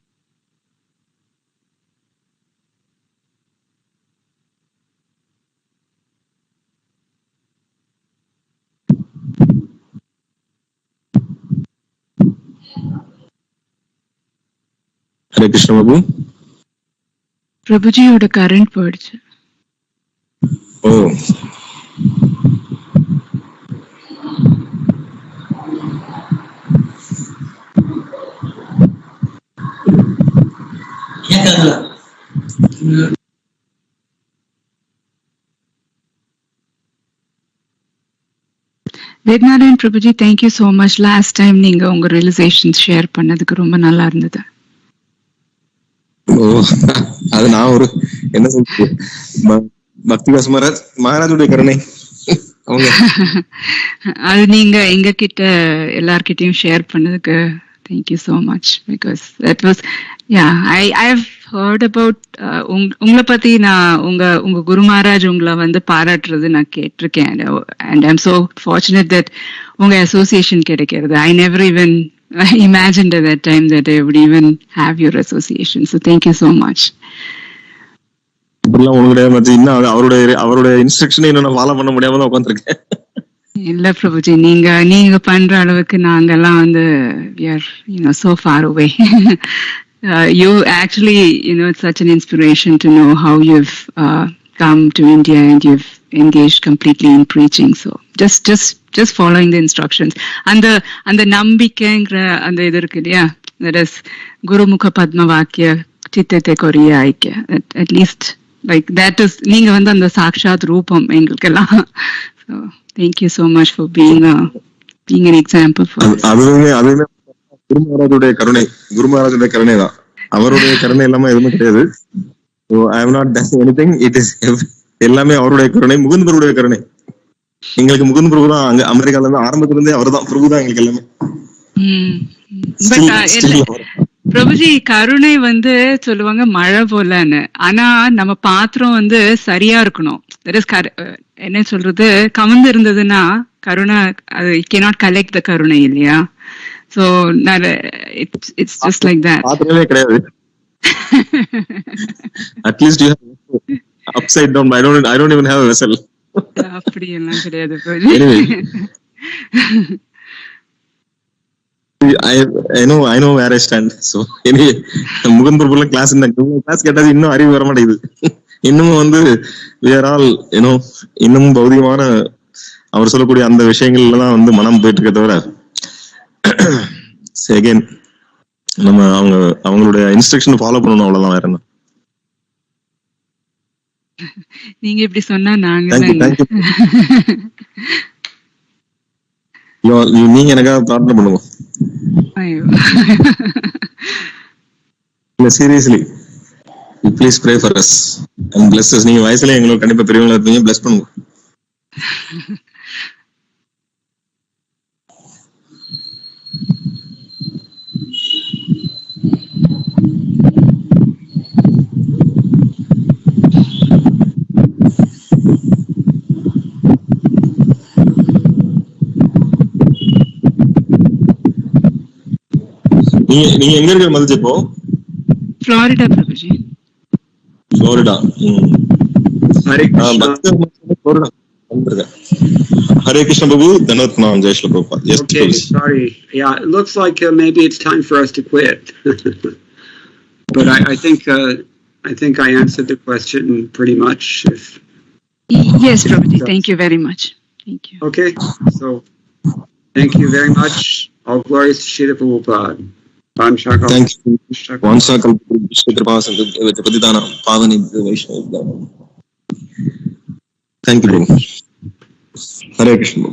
Hare Krishna பாபு. பிரபுஜியோட கரண்ட் போயிடுச்சு. Oh, Vednarayan Prabhuji, thank you so much. Last time நீங்க உங்க ரியலைசேஷன் ஷேர் பண்ணதுக்கு ரொம்ப நல்லா இருந்தது. அது நான் ஒரு என்ன சொல்றது, பக்திவாஸ் மகாராஜுடைய கருணை. அது நீங்க எங்க கிட்ட எல்லார்கிட்டயும் ஷேர் பண்ணதுக்கு thank you so much. Because that was I have heard about உங்களை பத்தி நான் உங்க குரு மகாராஜ் உங்களை பாராட்டுறது நான் கேட்டிருக்கேன். and I'm so fortunate that உங்க அசோசியேஷன் கிடைக்கிறது. I never even imagined at that time that I would even have your association. So thank you so much. அவருடைய இன்ஸ்ட்ரக்ஷனை நான் ஃபாலோ பண்ண முடியாம தான் உட்கார்ந்திருக்கேன். இல்ல பிரபுஜி, நீங்க பண்ற அளவுக்கு நாங்கெல்லாம் we are so far away. you actually, it's such an inspiration to know how you've come to India and you've engaged completely in preaching. So just following the instructions. And the nambikkengra and the idu irukku illaya, that is Guru Mukha Padma Vakya Chittete Koriya Aikya. At least like that is neenga vandu and sakshat roopam engalukella. So thank you so much for being an example for us. அதுவே குருமகாராஜுடைய கருணை தான். அவருடைய கருணை இல்லாம எதுவுமே கிடையாது. So I have not done anything. It is எல்லாமே அவருடைய கருணை, முகுந்த் பிரபுடைய கருணை. எங்களுக்கு முகுந்த் பிரபு தான் அங்க அமெரிக்கால இருந்து ஆரம்பத்துல இருந்தே அவர் தான் பிரபு தான் எங்களுக்கு எல்லாமே. பிரபுஜி கருணை சொல்லுவாங்க மழை போலன்னு. ஆனா நம்ம பாத்திரம் சரியா இருக்கணும். என்ன சொல்றது, கமந்து இருந்ததுன்னா கருணை அது cannot collect the கருணை இல்லையா? So it's just like that. பாத்திரமே கிடையாது. At least you have upside down. I don't even have a vessel. அப்படி எல்லாம் கிடையாது பிரபுஜி. Anyway, I know where I stand. So anyway, Mukund பிரபுல கிளாஸ் கேட்டது இன்னும் அறிவு வர மாட்டேங்குது. இன்னமும் we are all இன்னமும் பௌதிகமான அவர் சொல்லக்கூடிய அந்த விஷயங்கள்ல தான் மனம் போயிட்டு இருக்க தவிர again நம்ம அவங்களுடைய இன்ஸ்ட்ரக்ஷன் ஃபாலோ பண்ணணும், அவ்வளவுதான். வேற என்ன? நீங்க இப்படி சொன்னா நாங்க நீங்க எனக்காக பிரார்த்தனை பண்ணுங்க. Seriously please pray for us and bless us. நீங்க வயசுல எங்களுக்கு கண்டிப்பா பெரியவங்களா இருப்பீங்க, பிளஸ் பண்ணுங்க. நீங்க எங்க இருக்க மதிச்சு இப்போ? Florida Prabhuji. Florida. Hare Krishna. Hare Krishna Prabhu, Dhanat Nam, Jai Shri Prabhupada. Yes, Okay, please. sorry. Yeah, it looks like maybe it's time for us to quit. But I think I answered the question pretty much. Yes, Prabhuji. Thank you very much. Thank you. Okay, so thank you very much. All glories to Srila Prabhupada. Thank you. Vansa kalpa Vishnu kripa sindhu padidana pavani Vaishnava. Thank you, Prabhu. Hare Krishna.